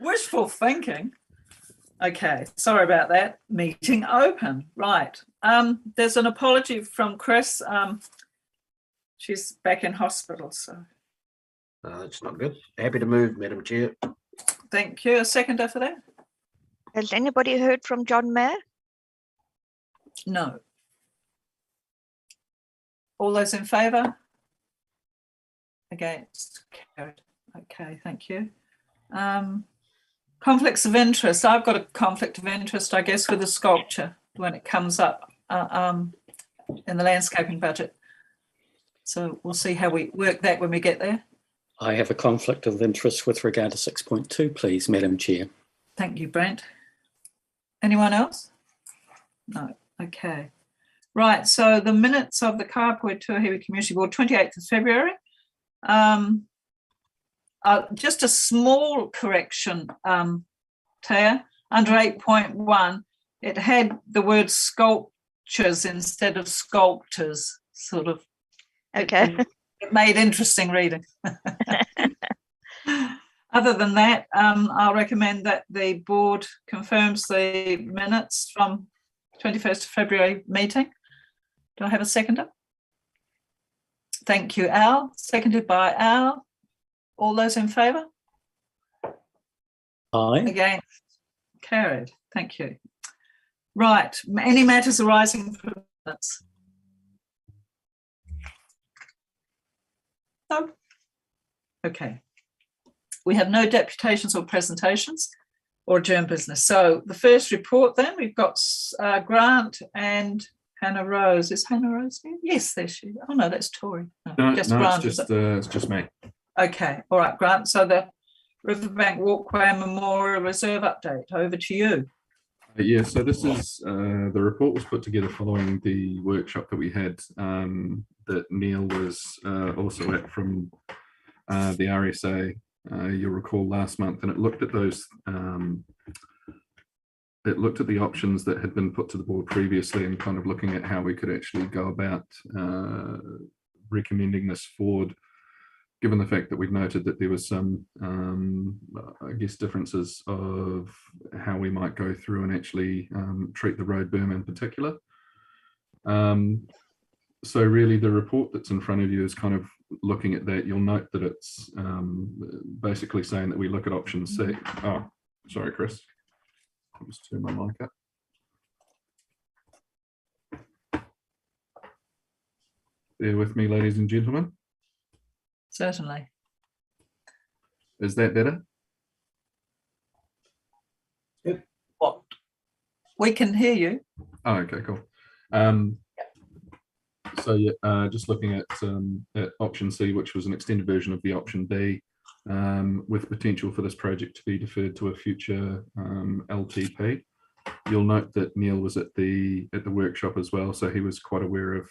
Wishful thinking. Okay, sorry about that. Meeting open. Right. There's an apology from Chris. She's back in hospital, so. It's not good. Happy to move, Madam Chair. Thank you. A seconder for that? Has anybody heard from John Mayer? No. All those in favour? Against? Carried. Okay, thank you. Conflicts of interest. I've got a conflict of interest, I guess, with the sculpture when it comes up in the landscaping budget. So we'll see how we work that when we get there. I have a conflict of interest with regard to 6.2, please, Madam Chair. Thank you, Brent. Anyone else? No. Okay. Right. So the minutes of the Kapoi Tuahiwi Community Board, 28th of February. Just a small correction, Taya, under 8.1, it had the word sculptures instead of sculptors, sort of. Okay. It made interesting reading. Other than that, I'll recommend that the board confirms the minutes from 21st of February meeting. Do I have a seconder? Thank you, Al. Seconded by Al. All those in favour? Aye. Against? Carried. Thank you. Right. Any matters arising from minutes? No. Okay. We have no deputations or presentations or adjourned business. So the first report then, we've got Grant and Hannah Rose. Is Hannah Rose here? Yes, there she is. Oh no, that's Tori. No, Grant. it's just me. Okay, all right, Grant. So the Riverbank Walkway and Memorial Reserve update, over to you. Yeah, so this is the report was put together following the workshop that we had that Neil was also at from the RSA. You'll recall last month, and it looked at those. It looked at the options that had been put to the board previously, and kind of looking at how we could actually go about recommending this forward. Given the fact that we've noted that there was some, I guess, differences of how we might go through and actually treat the road berm in particular. So really the report that's in front of you is kind of looking at that. You'll note that it's basically saying that we look at option C. Oh, sorry, Chris. I'll just turn my mic up. Bear with me, ladies and gentlemen. Certainly. Is that better? What? We can hear you. Oh, okay, cool. So yeah, just looking at option C, which was an extended version of the option B, with potential for this project to be deferred to a future LTP. You'll note that Neil was at the workshop as well, so he was quite aware of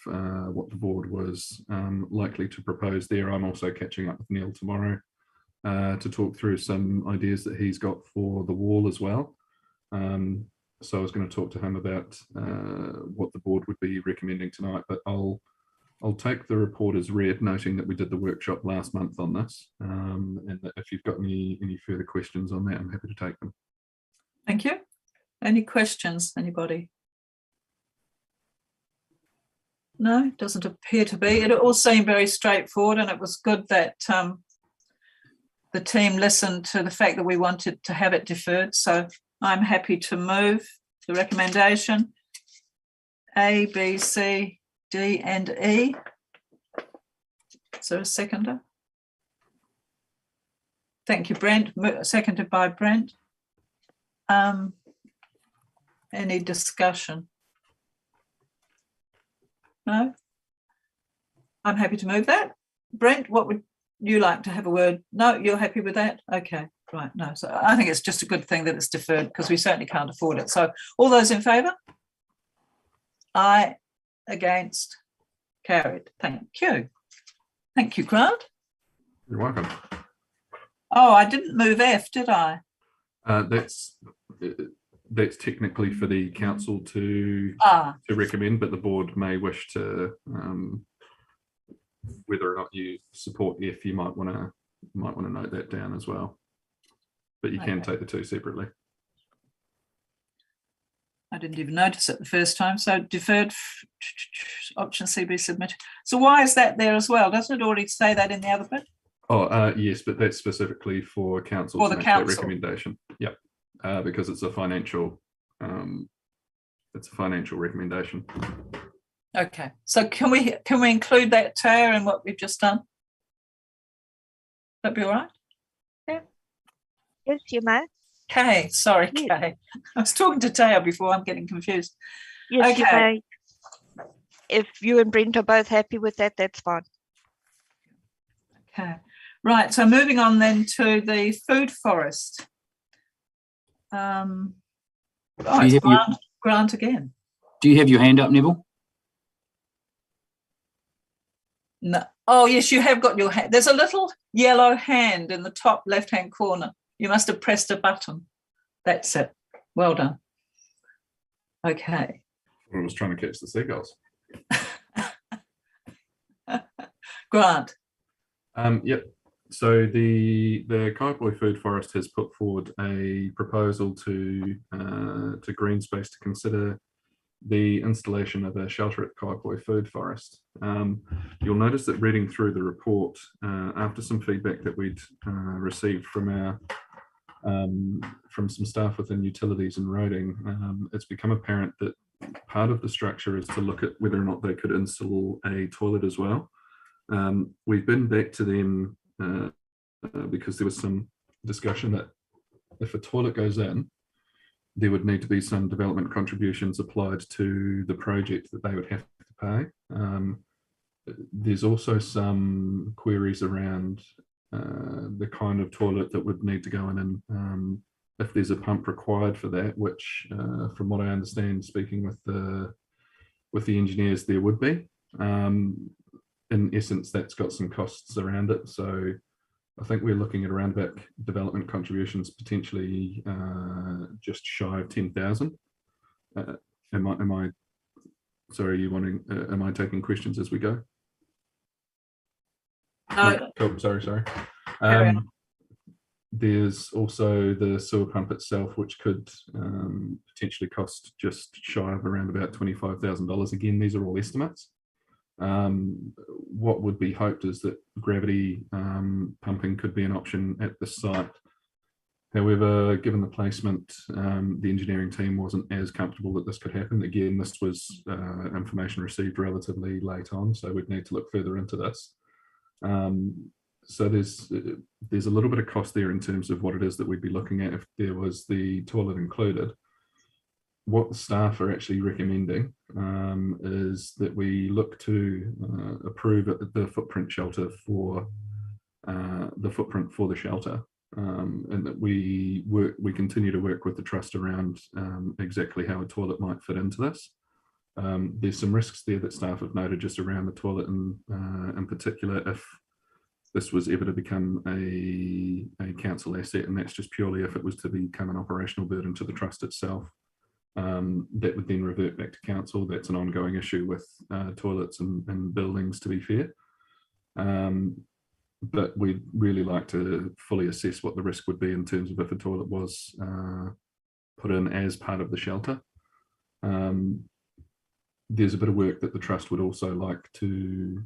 what the board was likely to propose there. I'm also catching up with Neil tomorrow to talk through some ideas that he's got for the wall as well. So I was going to talk to him about what the board would be recommending tonight, but I'll take the report as read, noting that we did the workshop last month on this, and that if you've got any further questions on that, I'm happy to take them. Thank you. Any questions, anybody? No, doesn't appear to be. It all seemed very straightforward, and it was good that the team listened to the fact that we wanted to have it deferred. So I'm happy to move the recommendation A, B, C, D and E. Is there a seconder? Thank you, Brent. Seconded by Brent. Any discussion? No? I'm happy to move that. Brent, what would you like to have a word? No, you're happy with that? Okay, right, no. So I think it's just a good thing that it's deferred because we certainly can't afford it. So all those in favour? Aye. Against? Carried. Thank you. Thank you, Grant. You're welcome. Oh, I didn't move F, did I? That's technically for the council to recommend, but the board may wish to, whether or not you support F, you might want to note that down as well. but you can Okay. take the two separately. I didn't even notice it the first time. So deferred option C be submitted. So why is that there as well? Doesn't it already say that in the other bit? Oh, yes, but that's specifically for council For to the make council. that recommendation. Yep, because it's a financial recommendation. Okay. So can we include that, Taya, in what we've just done? That'd be all right. Yes, you may. Kay, sorry, Yes. Kay. I was talking to Taya before. I'm getting confused. Yes, you Okay. may. If you and Brent are both happy with that, that's fine. Okay. Right. So moving on then to the food forest. Oh, you it's have your- Grant again. Do you have your hand up, Neville? No. Oh, yes, you have got your hand. There's a little yellow hand in the top left-hand corner. You must have pressed a button. That's it. Well done. Okay. I was trying to catch the seagulls. Grant. Yep. So the Kaiapoi Food Forest has put forward a proposal to Greenspace to consider the installation of a shelter at Kaiapoi Food Forest. You'll notice that reading through the report, after some feedback that we'd received from some staff within utilities and roading, it's become apparent that part of the structure is to look at whether or not they could install a toilet as well. We've been back to them because there was some discussion that if a toilet goes in, there would need to be some development contributions applied to the project that they would have to pay. There's also some queries around the kind of toilet that would need to go in and if there's a pump required for that, which from what I understand, speaking with the engineers, there would be. In essence, that's got some costs around it. So I think we're looking at around about development contributions, potentially just shy of 10,000. Am I, sorry, are you wanting, am I taking questions as we go? No. Cool, sorry. Carry on. There's also the sewer pump itself, which could potentially cost just shy of around about $25,000. Again, these are all estimates. What would be hoped is that gravity pumping could be an option at the site. However, given the placement, the engineering team wasn't as comfortable that this could happen. Again, this was information received relatively late on, so we'd need to look further into this. So there's a little bit of cost there in terms of what it is that we'd be looking at if there was the toilet included. What the staff are actually recommending is that we look to approve the footprint shelter for the shelter, and that we continue to work with the trust around exactly how a toilet might fit into this. There's some risks there that staff have noted just around the toilet, and in particular, if this was ever to become a council asset, and that's just purely if it was to become an operational burden to the trust itself. That would then revert back to council. That's an ongoing issue with toilets and buildings, to be fair. But we'd really like to fully assess what the risk would be in terms of if a toilet was put in as part of the shelter. There's a bit of work that the trust would also like to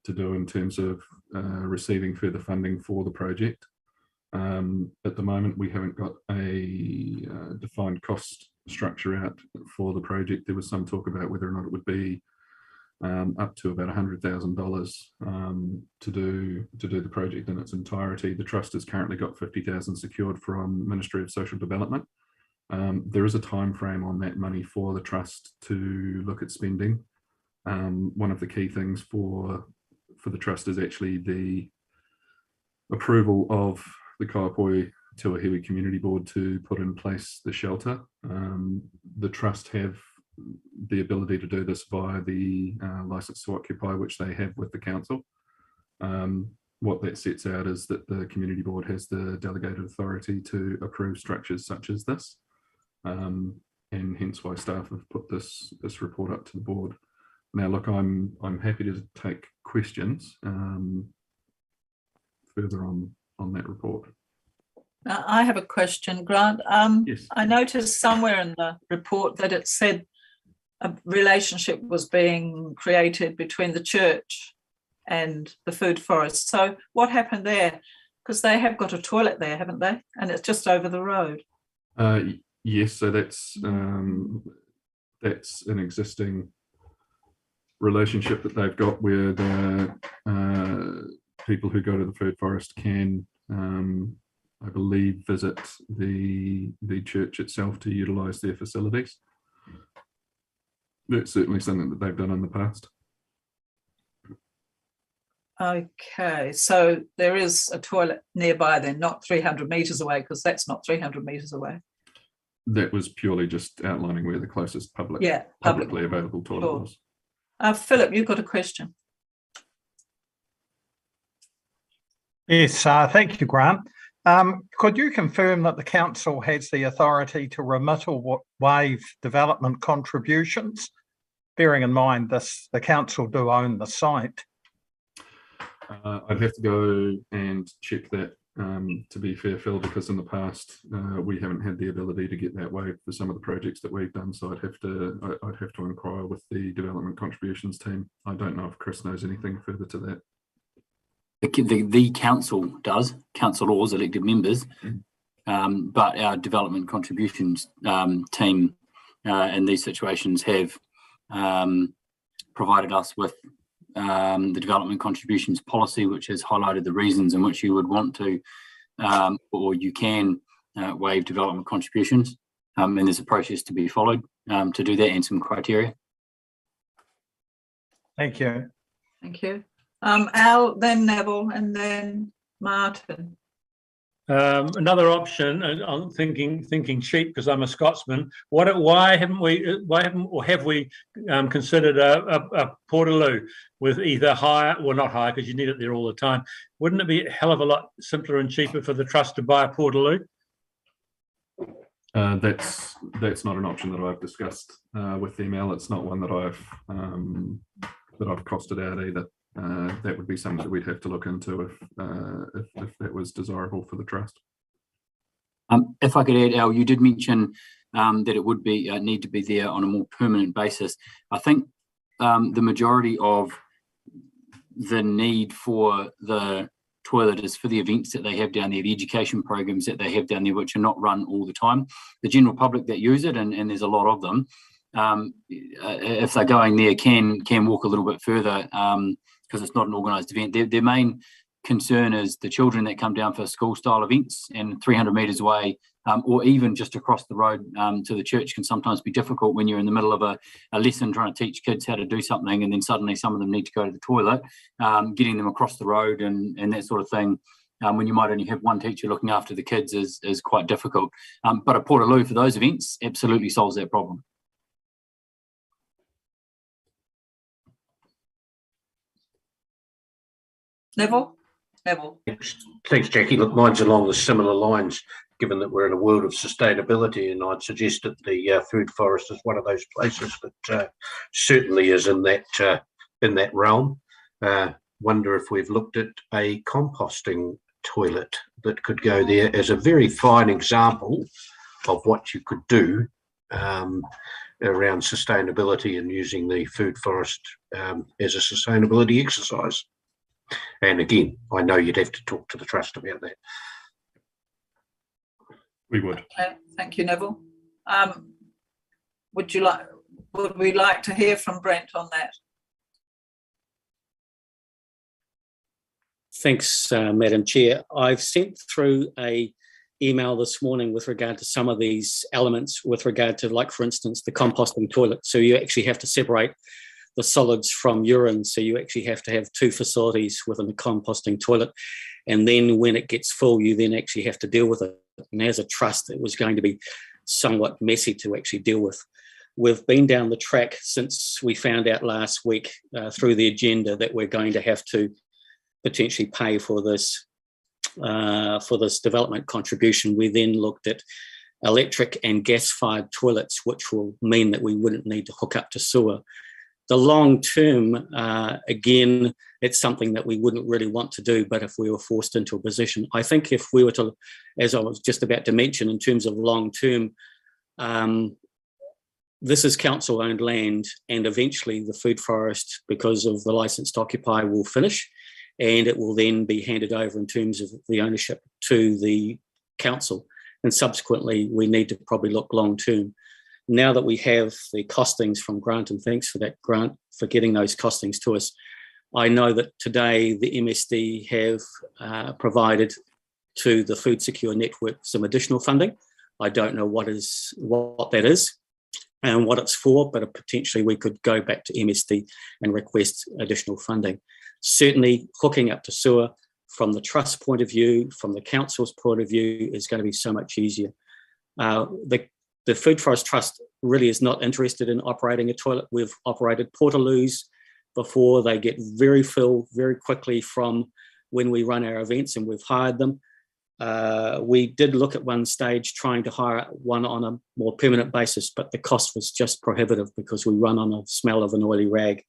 do in terms of receiving further funding for the project. At the moment, we haven't got a defined cost structure out for the project. There was some talk about whether or not it would be up to about $100,000 to do the project in its entirety. The trust has currently got 50,000 secured from Ministry of Social Development. There is a time frame on that money for the trust to look at spending. One of the key things for the trust is actually the approval of the Kaiapoi Tuahiwi Community Board to put in place the shelter. The trust have the ability to do this via the license to occupy, which they have with the council. What that sets out is that the community board has the delegated authority to approve structures such as this, and hence why staff have put this report up to the board. Now, look, I'm happy to take questions further on that report. I have a question, Grant. Yes. I noticed somewhere in the report that it said a relationship was being created between the church and the food forest. So what happened there? Because they have got a toilet there, haven't they? And it's just over the road. Yes, so that's an existing relationship that they've got where the people who go to the food forest can, I believe, visit the church itself to utilise their facilities. That's certainly something that they've done in the past. Okay, so there is a toilet nearby then, not 300 metres away, because that's not 300 metres away. That was purely just outlining where the closest publicly available toilet Sure. was. Philip, you've got a question. Yes, thank you, Grant. Could you confirm that the council has the authority to remit or waive development contributions? Bearing in mind the council do own the site. I'd have to go and check that, to be fair, Phil, because in the past we haven't had the ability to get that waived for some of the projects that we've done. So I'd have to inquire with the development contributions team. I don't know if Chris knows anything further to that. The council does, councillors, elected members, but our development contributions team in these situations have provided us with the development contributions policy, which has highlighted the reasons in which you would want to or you can waive development contributions, and there's a process to be followed to do that and some criteria. Thank you. Thank you. Al, then Neville, and then Martin. Another option, and I'm thinking cheap because I'm a Scotsman. Why have we considered a Portaloo with either hire, well, not hire because you need it there all the time? Wouldn't it be a hell of a lot simpler and cheaper for the trust to buy a Portaloo? That's not an option that I've discussed with them, Al. It's not one that I've costed out either. That would be something that we'd have to look into if that was desirable for the trust. If I could add, Al, you did mention that it would be need to be there on a more permanent basis. I think the majority of the need for the toilet is for the events that they have down there, the education programs that they have down there, which are not run all the time. The general public that use it, and there's a lot of them, if they're going there, can walk a little bit further. Because it's not an organised event. Their main concern is the children that come down for school-style events, and 300 metres away, or even just across the road to the church can sometimes be difficult when you're in the middle of a lesson trying to teach kids how to do something, and then suddenly some of them need to go to the toilet, getting them across the road and that sort of thing. When you might only have one teacher looking after the kids is quite difficult. But a Portaloo for those events absolutely solves that problem. Neville? Thanks, Jackie. Look, mine's along the similar lines, given that we're in a world of sustainability, and I'd suggest that the food forest is one of those places that certainly is in that realm. Wonder if we've looked at a composting toilet that could go there as a very fine example of what you could do around sustainability and using the food forest as a sustainability exercise. And again, I know you'd have to talk to the trust about that. We would. Okay, thank you, Neville. Would we like to hear from Brent on that? Thanks, Madam Chair. I've sent through a email this morning with regard to some of these elements with regard to, like, for instance, the composting toilet. So you actually have to separate the solids from urine. So you actually have to have two facilities within the composting toilet. And then when it gets full, you then actually have to deal with it. And as a trust, it was going to be somewhat messy to actually deal with. We've been down the track since we found out last week through the agenda that we're going to have to potentially pay for this development contribution. We then looked at electric and gas-fired toilets, which will mean that we wouldn't need to hook up to sewer. The long term, again, it's something that we wouldn't really want to do, but if we were forced into a position, I think if we were to, as I was just about to mention, in terms of long term, this is council owned land, and eventually the food forest, because of the license to occupy, will finish, and it will then be handed over in terms of the ownership to the council. And subsequently, we need to probably look long term. Now that we have the costings from Grant, and thanks for that, Grant, for getting those costings to us, I know that today the MSD have provided to the Food Secure Network some additional funding. I don't know what that is and what it's for, but potentially we could go back to MSD and request additional funding. Certainly hooking up to sewer from the trust point of view, from the council's point of view, is going to be so much easier. The Food Forest Trust really is not interested in operating a toilet. We've operated portaloos before. They get very full very quickly from when we run our events, and we've hired them. We did look at one stage trying to hire one on a more permanent basis, but the cost was just prohibitive because we run on a smell of an oily rag.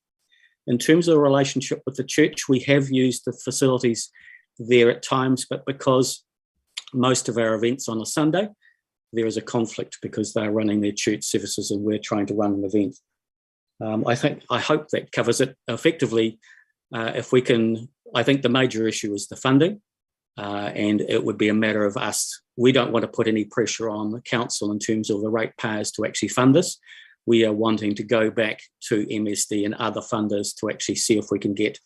In terms of the relationship with the church, we have used the facilities there at times, but because most of our events on a Sunday, there is a conflict because they're running their church services and we're trying to run an event. I hope that covers it effectively. If we can, I think the major issue is the funding, and it would be a matter of us. We don't want to put any pressure on the council in terms of the ratepayers to actually fund this. We are wanting to go back to MSD and other funders to actually see if we can get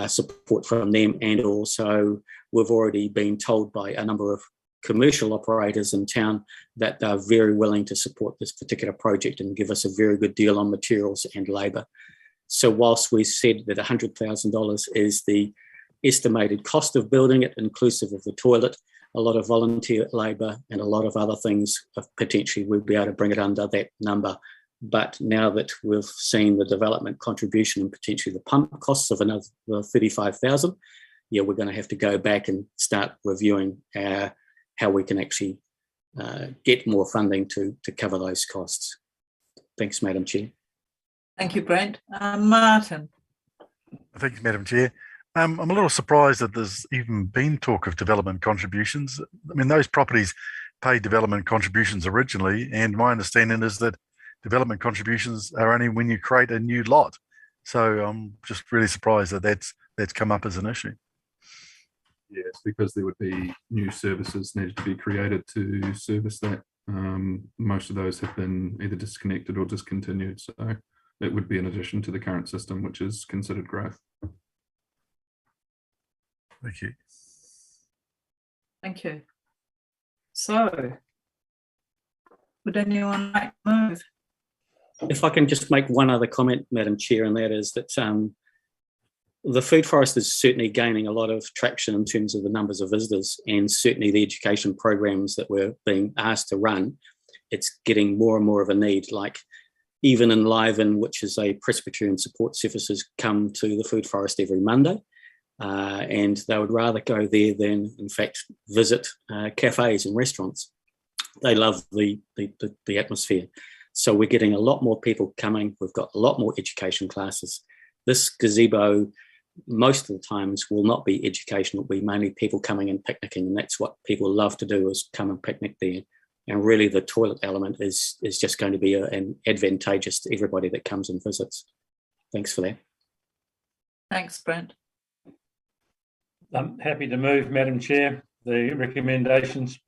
support from them. And also, we've already been told by a number of commercial operators in town that they're very willing to support this particular project and give us a very good deal on materials and labour. So whilst we said that $100,000 is the estimated cost of building it, inclusive of the toilet, a lot of volunteer labour and a lot of other things, potentially we'd be able to bring it under that number. But now that we've seen the development contribution and potentially the pump costs of another $35,000, yeah, we're going to have to go back and start reviewing how we can actually get more funding to cover those costs. Thanks, Madam Chair. Thank you, Brent. Martin. Thanks, Madam Chair. I'm a little surprised that there's even been talk of development contributions. I mean, those properties paid development contributions originally, and my understanding is that development contributions are only when you create a new lot. So I'm just really surprised that that's come up as an issue. Yes, because there would be new services needed to be created to service that. Most of those have been either disconnected or discontinued. So it would be in addition to the current system, which is considered growth. Thank you. Thank you. So, would anyone like to move? If I can just make one other comment, Madam Chair, and that is that the Food Forest is certainly gaining a lot of traction in terms of the numbers of visitors, and certainly the education programs that we're being asked to run, it's getting more and more of a need. Like even Enliven, which is a Presbyterian support services, come to the Food Forest every Monday, and they would rather go there than, in fact, visit cafes and restaurants. They love the atmosphere. So we're getting a lot more people coming. We've got a lot more education classes. This gazebo, most of the times, will not be educational. It'll be mainly people coming and picnicking, and that's what people love to do, is come and picnic there. And really the toilet element is just going to be an advantageous to everybody that comes and visits. Thanks for that. Thanks, Brent. I'm happy to move, Madam Chair, the recommendations.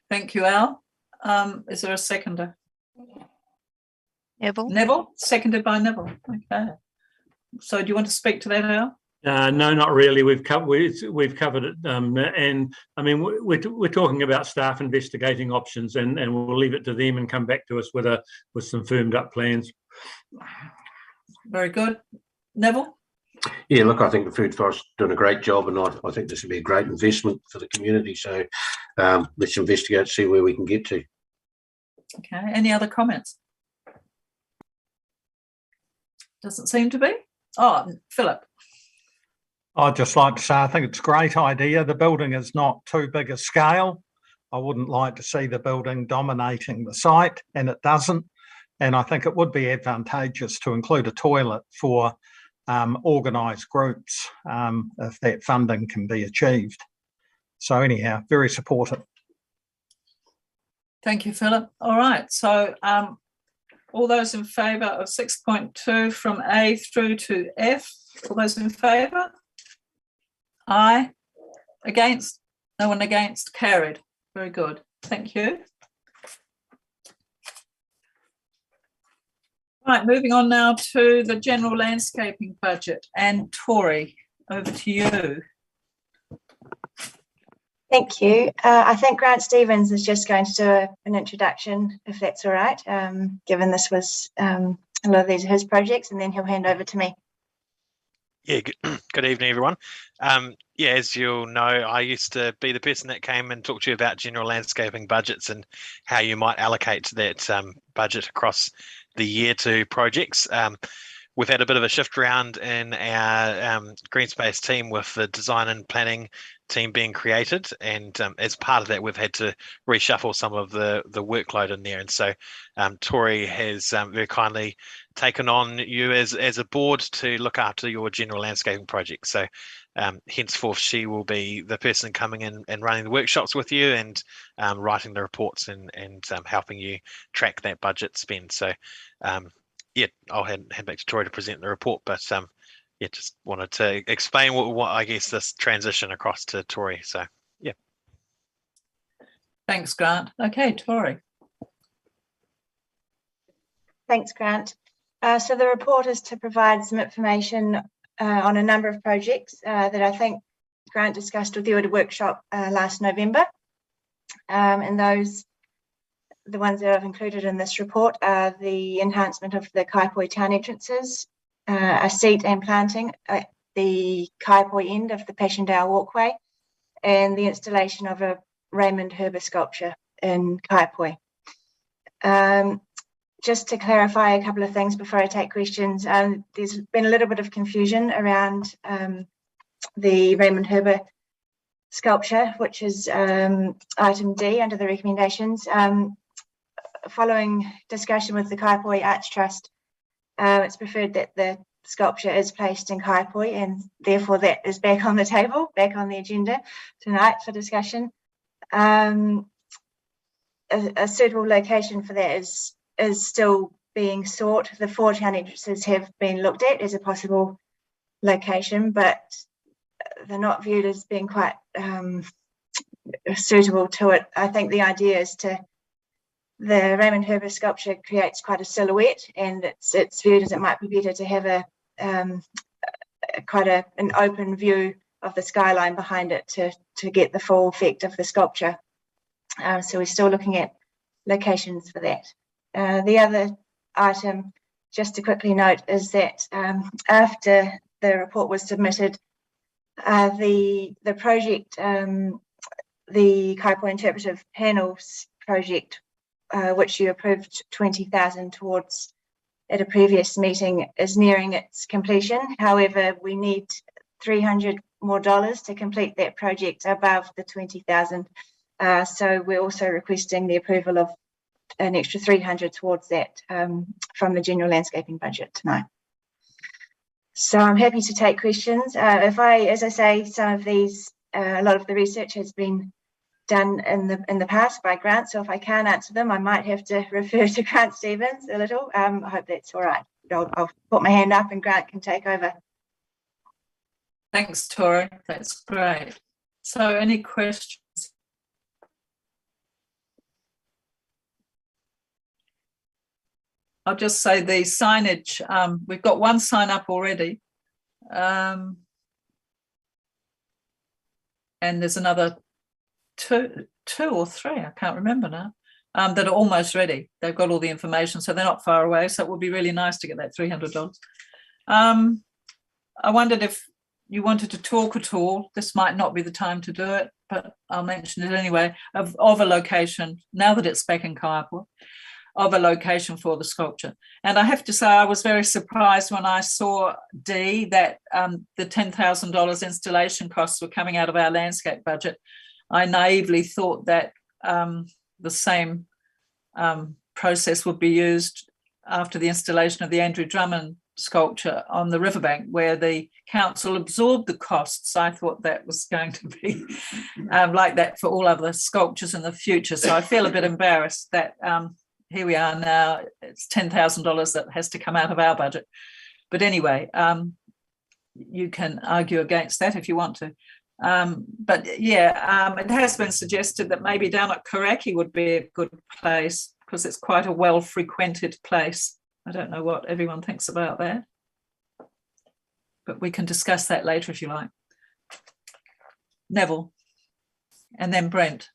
Thank you, Al. Is there a seconder? Neville? Neville, seconded by Neville. Okay. So do you want to speak to that, Al? No, not really. We've covered it, and I mean we're talking about staff investigating options, and we'll leave it to them and come back to us with some firmed up plans. Very good, Neville. Yeah, look, I think the Food Forest is doing a great job, and I think this would be a great investment for the community. So let's investigate, see where we can get to. Okay. Any other comments? Doesn't seem to be. Oh, Philip. I'd just like to say I think it's a great idea. The building is not too big a scale. I wouldn't like to see the building dominating the site, and it doesn't. And I think it would be advantageous to include a toilet for organised groups if that funding can be achieved. So anyhow, very supportive. Thank you, Philip. All right, so all those in favour of 6.2 from A through to F, all those in favour? Aye. Against? No one against? Carried. Very good. Thank you. Right, moving on now to the general landscaping budget. And Tori, over to you. Thank you. I think Grant Stevens is just going to do an introduction, if that's all right, given this was a lot of these are his projects, and then he'll hand over to me. Yeah, good evening, everyone. Yeah, as you'll know, I used to be the person that came and talked to you about general landscaping budgets and how you might allocate that budget across the year to projects. We've had a bit of a shift around in our green space team with the design and planning team being created, and as part of that we've had to reshuffle some of the workload in there, and so Tori has very kindly taken on you as a board to look after your general landscaping project. So henceforth she will be the person coming in and running the workshops with you and writing the reports and helping you track that budget spend. So yeah, I'll hand back to Tori to present the report, but yeah, just wanted to explain what I guess this transition across to Tori. So yeah. Thanks, Grant. Okay, Tori. Thanks, Grant. So the report is to provide some information on a number of projects that I think Grant discussed with you at a workshop last November. And those, the ones that I've included in this report are the enhancement of the Kaipoi town entrances, a seat and planting at the Kaipoi end of the Passchendaele walkway, and the installation of a Raymond Herber sculpture in Kaipoi. Just to clarify a couple of things before I take questions, there's been a little bit of confusion around the Raymond Herber sculpture, which is item D under the recommendations. Following discussion with the Kaipoi Arts Trust, it's preferred that the sculpture is placed in Kaipoi, and therefore that is back on the table, back on the agenda tonight for discussion. A suitable location for that is still being sought. The 4 town entrances have been looked at as a possible location, but they're not viewed as being quite suitable to it. I think the idea is the Raymond Herber sculpture creates quite a silhouette, and it's viewed as it might be better to have an open view of the skyline behind it to get the full effect of the sculpture. So we're still looking at locations for that. The other item, just to quickly note, is that after the report was submitted, the project, the Kaipoi Interpretive Panels project, which you approved 20,000 towards at a previous meeting, is nearing its completion. However, we need $300 more to complete that project above the 20,000. So we're also requesting the approval of an extra 300 towards that from the general landscaping budget tonight. So I'm happy to take questions. As I say, some of these, a lot of the research has been done in the past by Grant, so if I can't answer them, I might have to refer to Grant Stevens a little. I hope that's all right. I'll put my hand up and Grant can take over. Thanks, Tori. That's great. So any questions? I'll just say the signage, we've got one sign up already. And there's another two or three, I can't remember now, that are almost ready. They've got all the information, so they're not far away. So it would be really nice to get that $300. I wondered if you wanted to talk at all. This might not be the time to do it, but I'll mention it anyway, of a location, now that it's back in Kaipoi, of a location for the sculpture. And I have to say, I was very surprised when I saw D, that the $10,000 installation costs were coming out of our landscape budget. I naively thought that the same process would be used after the installation of the Andrew Drummond sculpture on the riverbank, where the council absorbed the costs. I thought that was going to be like that for all other sculptures in the future. So I feel a bit embarrassed that here we are now, it's $10,000 that has to come out of our budget. But anyway, you can argue against that if you want to. But yeah, it has been suggested that maybe down at Karaki would be a good place because it's quite a well-frequented place. I don't know what everyone thinks about that, but we can discuss that later if you like. Neville, and then Brent.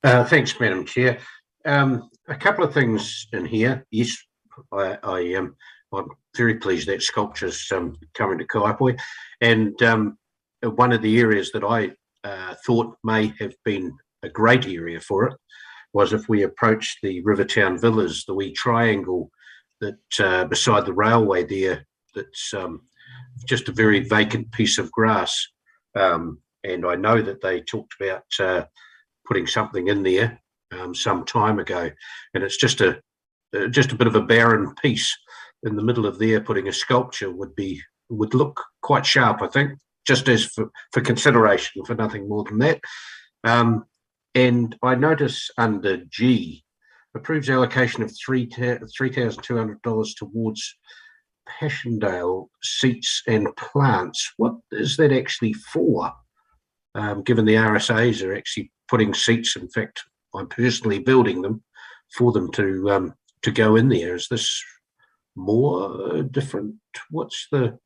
Thanks, Madam Chair. A couple of things in here. Yes, I'm very pleased that sculpture's coming to Kaiapoi, and one of the areas that I thought may have been a great area for it was if we approached the Rivertown Villas, the wee triangle that beside the railway there, that's just a very vacant piece of grass. And I know that they talked about putting something in there some time ago, and it's just a bit of a barren piece in the middle of there. Putting a sculpture would look quite sharp, I think, just as for consideration, for nothing more than that. And I notice under G, approves allocation of $3,200 towards Passchendaele seats and plants. What is that actually for? Given the RSAs are actually putting seats, in fact, I'm personally building them for them to go in there. Is this more different? What's the...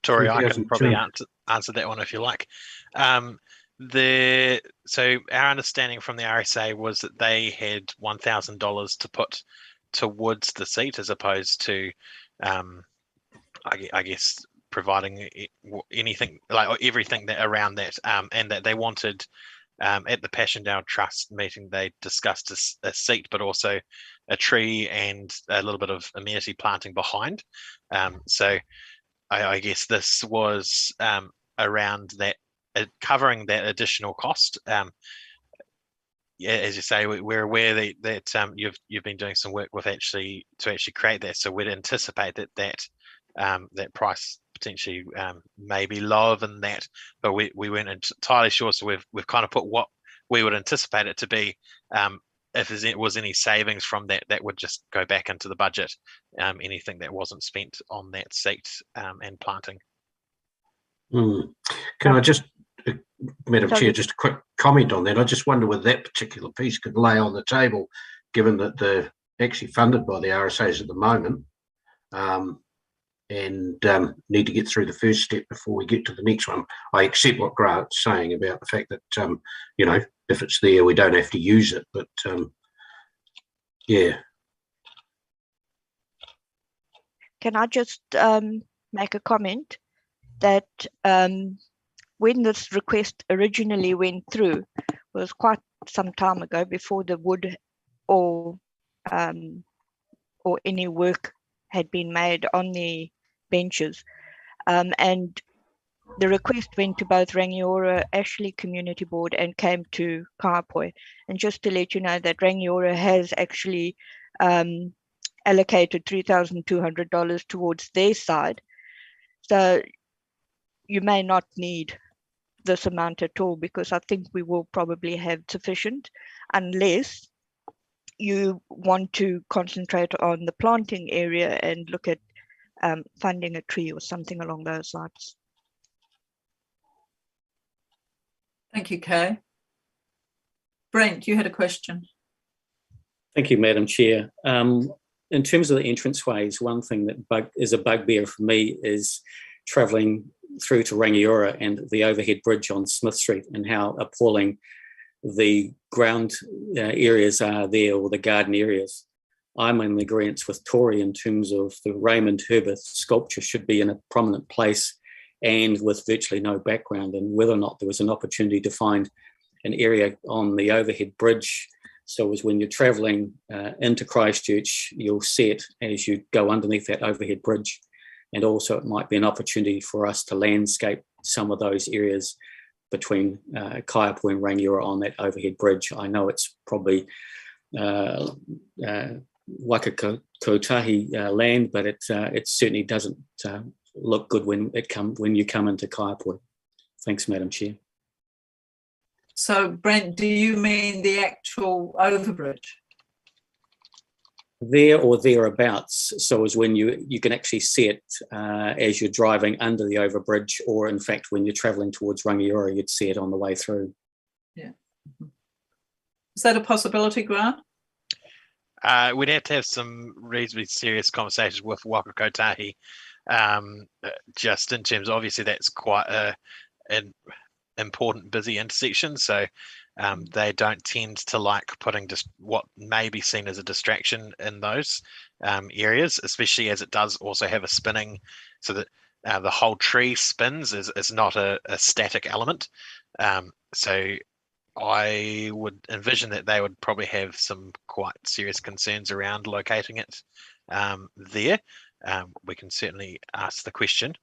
Tori, I can probably answer that one if you like. So our understanding from the RSA was that they had $1,000 to put towards the seat, as opposed to, I guess, providing anything like everything that around that, and that they wanted at the Passchendaele Trust meeting, they discussed a seat, but also a tree and a little bit of amenity planting behind. So I guess this was around that. Covering that additional cost. Yeah, as you say, we're aware that you've been doing some work with actually create that. So we'd anticipate that price potentially may be lower than that, but we weren't entirely sure. So we've kind of put what we would anticipate it to be. If there was any savings from that, that would just go back into the budget. Anything that wasn't spent on that seat and planting. Can I just, Madam Chair, just a quick comment on that? I just wonder whether that particular piece could lay on the table, given that they're actually funded by the RSAs at the moment, and need to get through the first step before we get to the next one. I accept what Grant's saying about the fact that, you know, if it's there, we don't have to use it, but yeah. Can I just make a comment that when this request originally went through, was quite some time ago, before the wood or any work had been made on the benches, and the request went to both Rangiora, Ashley Community Board, and came to Kaiapoi. And just to let you know that Rangiora has actually allocated $3,200 towards their side. So you may not need this amount at all, because I think we will probably have sufficient, unless you want to concentrate on the planting area and look at funding a tree or something along those lines. Thank you, Kay. Brent, you had a question. Thank you, Madam Chair. In terms of the entranceways, one thing that is a bugbear for me is travelling through to Rangiora and the overhead bridge on Smith Street, and how appalling the ground areas are there, or the garden areas. I'm in agreement with Tori in terms of the Raymond Herbert sculpture should be in a prominent place and with virtually no background, and whether or not there was an opportunity to find an area on the overhead bridge. So as when you're travelling into Christchurch, you'll see it as you go underneath that overhead bridge. And also it might be an opportunity for us to landscape some of those areas between Kaiapoi and Rangiora on that overhead bridge. I know it's probably Wakakotahi land, but it certainly doesn't look good when you come into Kaiapoi. Thanks, Madam Chair. So Brent, do you mean the actual overbridge? There or thereabouts, so as when you can actually see it as you're driving under the overbridge, or in fact when you're travelling towards Rangiora, you'd see it on the way through. Yeah. Is that a possibility, Grant? We'd have to have some reasonably serious conversations with Wakakotahi, just in terms, obviously that's quite an important busy intersection, so they don't tend to like putting just what may be seen as a distraction in those areas, especially as it does also have a spinning, so that the whole tree spins is not a static element. So I would envision that they would probably have some quite serious concerns around locating it there. We can certainly ask the question.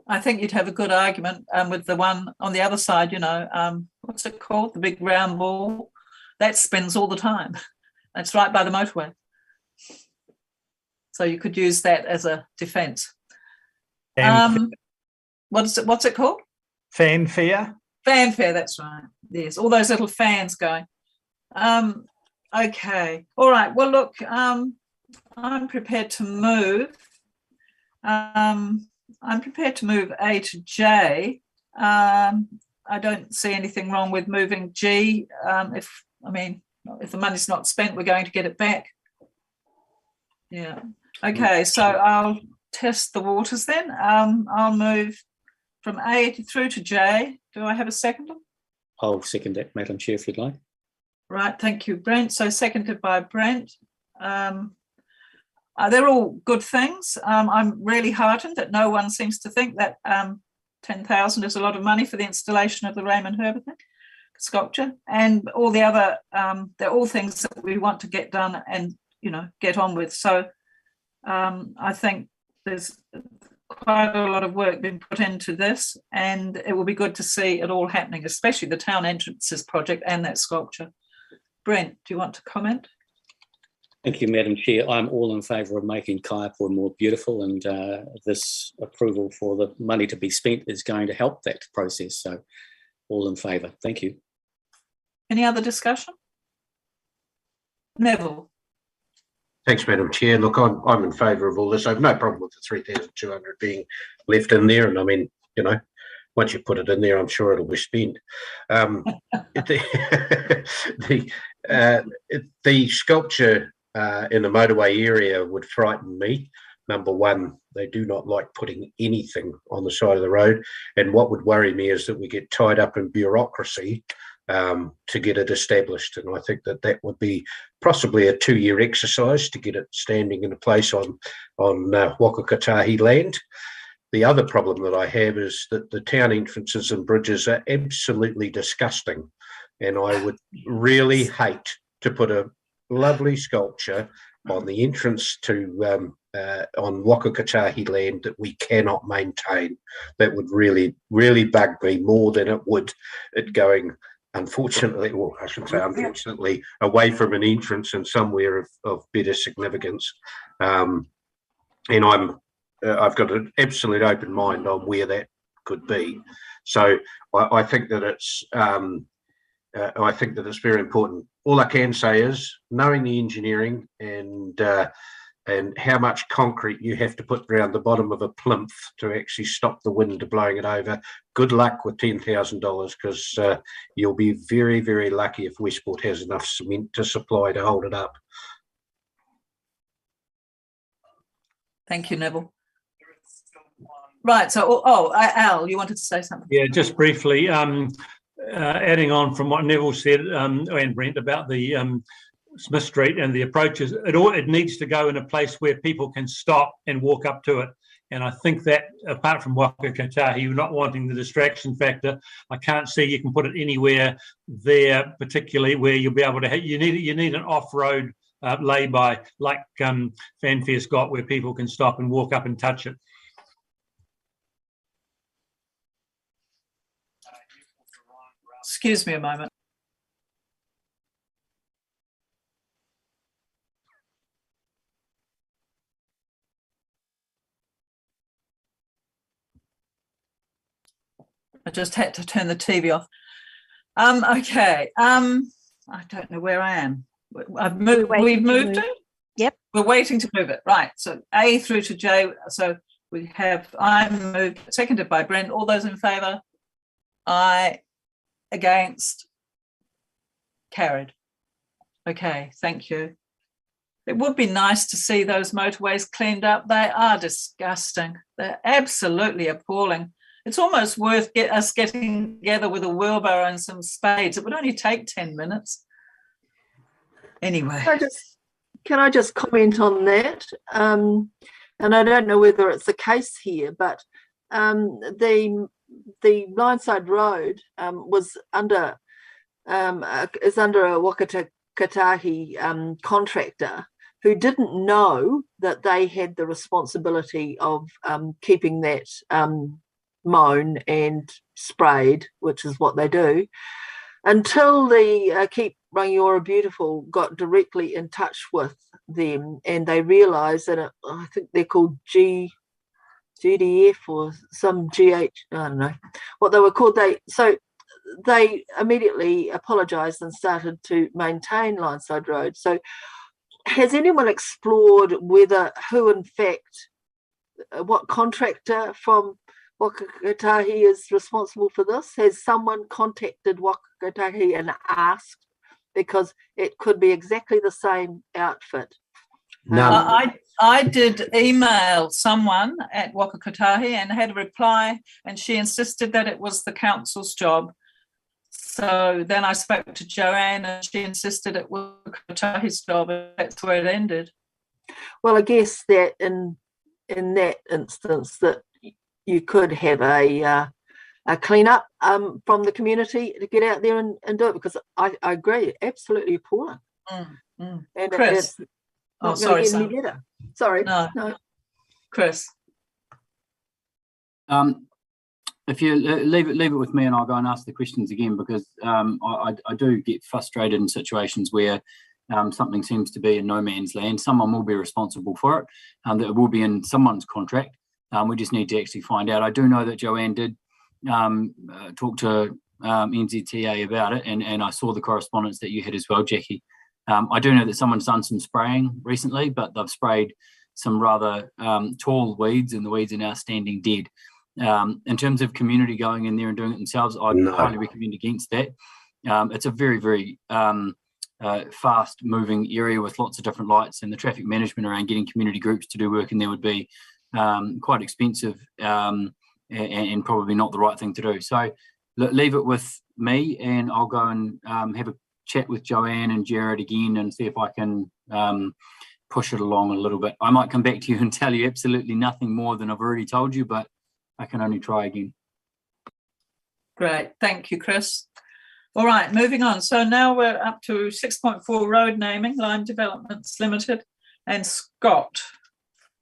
I think you'd have a good argument with the one on the other side, you know, what's it called? The big round ball. That spins all the time. That's right by the motorway. So you could use that as a defence. What's it called? Fanfare. Fanfare, that's right. Yes, all those little fans going. Okay. All right. Well, look, I'm prepared to move. I'm prepared to move A to J. I don't see anything wrong with moving G. If the money's not spent, we're going to get it back. Yeah. Okay. So I'll test the waters then. I'll move from A through to J. Do I have a seconder? I'll second that, Madam Chair, if you'd like. Right. Thank you, Brent. So seconded by Brent. They're all good things. I'm really heartened that no one seems to think that 10,000 is a lot of money for the installation of the Raymond Herbert sculpture, and all the other. They're all things that we want to get done and get on with. So I think there's quite a lot of work being put into this, and it will be good to see it all happening, especially the town entrances project and that sculpture. Brent, do you want to comment? Thank you, Madam Chair. I'm all in favour of making Kaiapoi more beautiful, and this approval for the money to be spent is going to help that process. So all in favour. Thank you. Any other discussion? Neville. Thanks, Madam Chair. Look, I'm in favour of all this. I have no problem with the 3,200 being left in there. And I mean, once you put it in there, I'm sure it'll be spent. The sculpture in the motorway area would frighten me. Number one, they do not like putting anything on the side of the road. And what would worry me is that we get tied up in bureaucracy to get it established. And I think that would be possibly a 2-year exercise to get it standing in a place on Wakakotahi land. The other problem that I have is that the town entrances and bridges are absolutely disgusting. And I would really hate to put a lovely sculpture on the entrance to on Wakakotahi land that we cannot maintain. That would really, really bug me more than it would it going, unfortunately, well, I shouldn't say unfortunately, away from an entrance and somewhere of better significance. And I've got an absolute open mind on where that could be. So I think that it's very important. All I can say is, knowing the engineering and how much concrete you have to put around the bottom of a plinth to actually stop the wind blowing it over, good luck with $10,000, because you'll be very, very lucky if Westport has enough cement to supply to hold it up. Thank you, Neville. Right, so, Al, you wanted to say something? Yeah, just briefly, adding on from what Neville said and Brent about the Smith Street and the approaches, it needs to go in a place where people can stop and walk up to it. And I think that, apart from Wakakotahi, you're not wanting the distraction factor. I can't see you can put it anywhere there, particularly where you'll be able to. You need an off-road lay-by like Fanfare's got, where people can stop and walk up and touch it. Excuse me a moment. I just had to turn the TV off. Okay. I don't know where I am. I've moved. We've moved it. Yep. We're waiting to move it. Right. So A through to J. So we have I moved, seconded by Brent. All those in favour? Aye. Against? Carried. Okay. Thank you. It would be nice to see those motorways cleaned up. They are disgusting. They're absolutely appalling. It's almost worth us getting together with a wheelbarrow and some spades. It would only take 10 minutes. Anyway. Can I just comment on that? And I don't know whether it's the case here, but the Lineside Road was under is under a Whakatahi contractor who didn't know that they had the responsibility of keeping that mown and sprayed, which is what they do, until the Keep Rangiora Beautiful got directly in touch with them, and they realised that I think they're called GDF or some GH, I don't know what they were called. They immediately apologised and started to maintain Lineside Road. So has anyone explored who in fact, what contractor from Whakatahi is responsible for this? Has someone contacted Whakatahi and asked? Because it could be exactly the same outfit. No. I did email someone at Whakatahi and had a reply, and she insisted that it was the council's job. So then I spoke to Joanne and she insisted it was Whakatahi's job, and that's where it ended. Well, I guess that in that instance that you could have a clean-up from the community to get out there and do it, because I agree, absolutely appalling. And Chris. Not sorry, get any better. Sorry. No. Chris. If you leave it with me, and I'll go and ask the questions again, because I do get frustrated in situations where something seems to be in no man's land. Someone will be responsible for it, that it will be in someone's contract. We just need to actually find out. I do know that Joanne did talk to NZTA about it, and I saw the correspondence that you had as well, Jackie. I do know that someone's done some spraying recently, but they've sprayed some rather tall weeds, and the weeds are now standing dead. In terms of community going in there and doing it themselves, I'd highly recommend against that. It's a very, very fast moving area with lots of different lights, and the traffic management around getting community groups to do work in there would be quite expensive and probably not the right thing to do. So leave it with me, and I'll go and have a chat with Joanne and Jared again and see if I can push it along a little bit. I might come back to you and tell you absolutely nothing more than I've already told you, but I can only try again. Great. Thank you, Chris. All right, moving on. So now we're up to 6.4 road naming, Lime Developments Limited, and Scott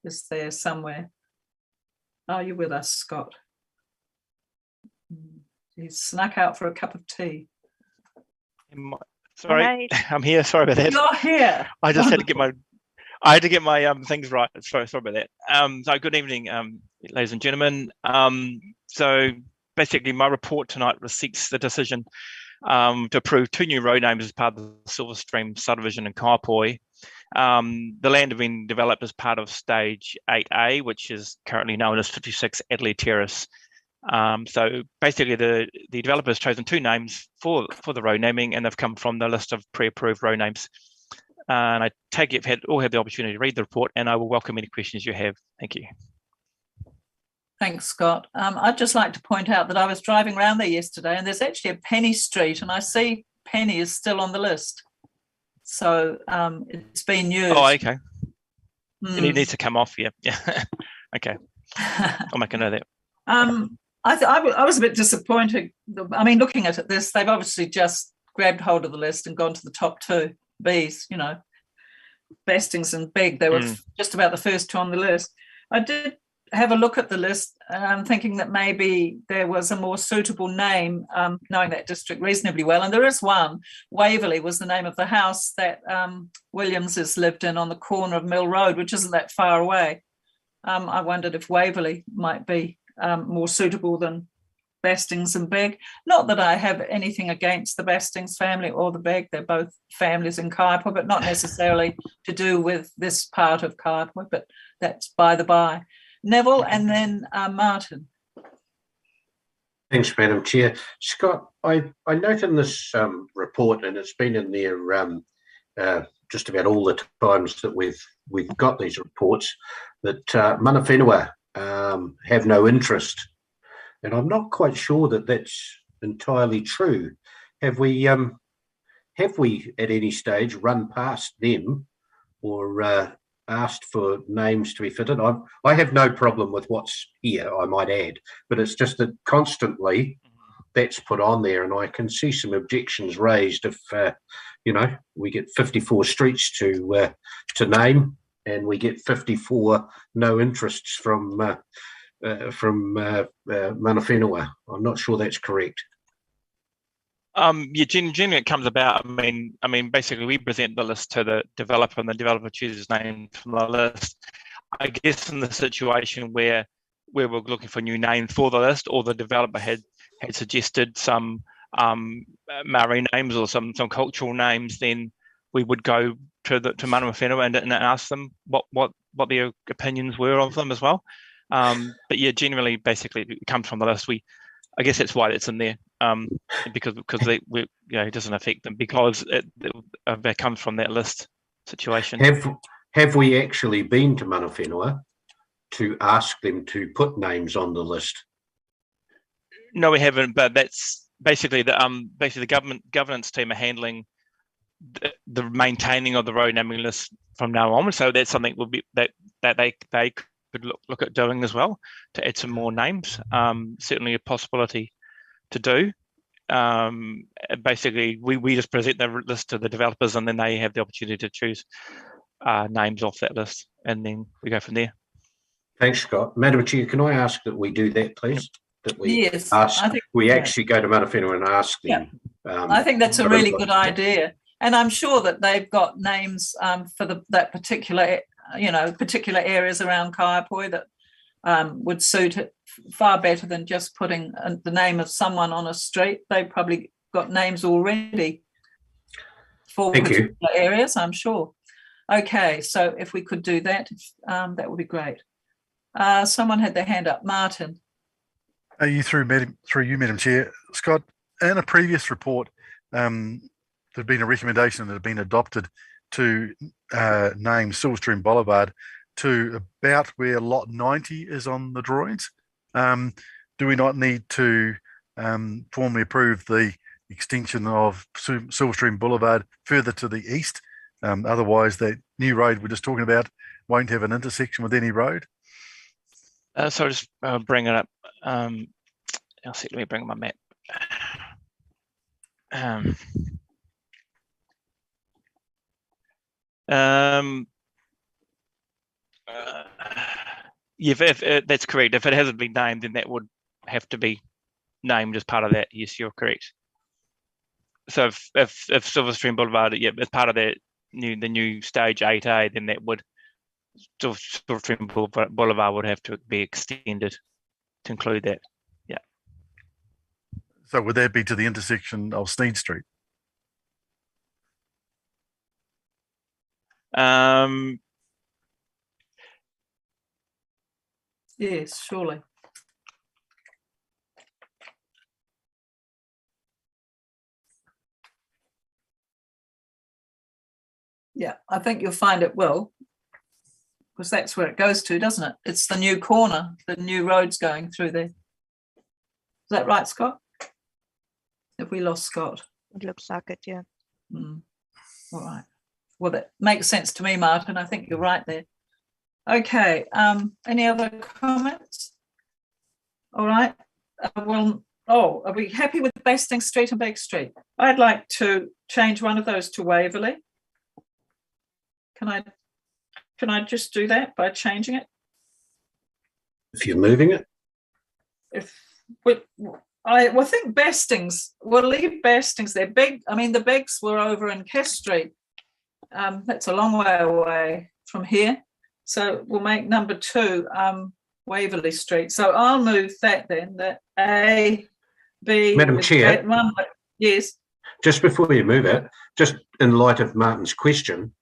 is there somewhere. Are you with us, Scott? He's snuck out for a cup of tea. Sorry, I'm here. Sorry about that. You're here. I just had to get my things right. Sorry about that. So good evening, ladies and gentlemen. So basically, my report tonight seeks the decision to approve 2 new road names as part of the Silverstream subdivision in Kaipoi. The land has been developed as part of Stage 8A, which is currently known as 56 Adelaide Terrace. So basically, the developer has chosen 2 names for the road naming, and they've come from the list of pre-approved road names. And I take it you've all had the opportunity to read the report, and I will welcome any questions you have. Thank you. Thanks, Scott. I'd just like to point out that I was driving around there yesterday, and there's actually a Penny Street, and I see Penny is still on the list. So it's been used. Oh, okay. And it needs to come off, yeah. Okay. I'll make a note of that. I was a bit disappointed. I mean, looking at this, they've obviously just grabbed hold of the list and gone to the top 2 Bs, you know, Bestings and Beg. They were just about the first 2 on the list. I did have a look at the list, and I'm thinking that maybe there was a more suitable name, knowing that district reasonably well. And there is one. Waverley was the name of the house that Williams has lived in on the corner of Mill Road, which isn't that far away. I wondered if Waverley might be more suitable than Bastings and Begg. Not that I have anything against the Bastings family or the Begg, they're both families in Kaiapoi, but not necessarily to do with this part of Kaiapoi, but that's by the by. Neville and then Martin. Thanks, Madam Chair. Scott, I note in this report, and it's been in there just about all the times that we've got these reports, that mana whenua have no interest. And I'm not quite sure that that's entirely true. Have we at any stage run past them or asked for names to be fitted? I have no problem with what's here, I might add, but it's just that constantly that's put on there, and I can see some objections raised if we get 54 streets to name, and we get 54 no interests from mana whenua. I'm not sure that's correct. Yeah, generally it comes about. I mean, basically we present the list to the developer, and the developer chooses names from the list. I guess in the situation where we're looking for new names for the list, or the developer had suggested some Maori names or some cultural names, then we would go to mana whenua and ask them what their opinions were of them as well. But yeah, generally, basically, it comes from the list. I guess that's why it's in there, because it doesn't affect them, because it comes from that list situation. Have we actually been to mana whenua to ask them to put names on the list? No, we haven't. But that's basically the governance team are handling the maintaining of the road naming list from now on. So that's something will be that they could look at doing as well, to add some more names. Certainly a possibility to do. Basically, we just present the list to the developers, and then they have the opportunity to choose names off that list, and then we go from there. Thanks, Scott. Madam Chair, can I ask that we do that, please? That we Yes, ask, I think actually go to mana whenua and ask them. I think that's a really good idea, and I'm sure that they've got names for that particular areas around Kaiapoi that would suit it far better than just putting the name of someone on a street. They've probably got names already for particular areas, I'm sure. Okay, so if we could do that, that would be great. Someone had their hand up. Martin. Through you, Madam Chair. Scott, in a previous report, there'd been a recommendation that had been adopted to name Silverstream Boulevard to about where lot 90 is on the drawings. Do we not need to formally approve the extension of Silverstream Boulevard further to the east? Otherwise, that new road we're just talking about won't have an intersection with any road. So I'll just bring it up. Let me bring my map. If that's correct. If it hasn't been named, then that would have to be named as part of that. Yes, you're correct. So if Silverstream Boulevard, as part of the new stage 8A, then that would Silverstream Boulevard would have to be extended to include that. Yeah. So would that be to the intersection of Sneed Street? Yes, surely. Yeah, I think you'll find it will, because that's where it goes to, doesn't it? It's the new corner, the new road's going through there. Is that right, Scott? Have we lost Scott? It looks like it, yeah. All right. Well, that makes sense to me, Martin. I think you're right there. Okay. Any other comments? All right. Are we happy with Bastings Street and Begg Street? I'd like to change one of those to Waverley. Can I just do that by changing it? If you're moving it? I think Bastings, we'll leave Bastings there. The Beggs were over in Cass Street. That's a long way away from here. So we'll make number 2 Waverley Street. So I'll move that then, that A, B. Madam with Chair. that one. Yes. Just before you move it, just in light of Martin's question,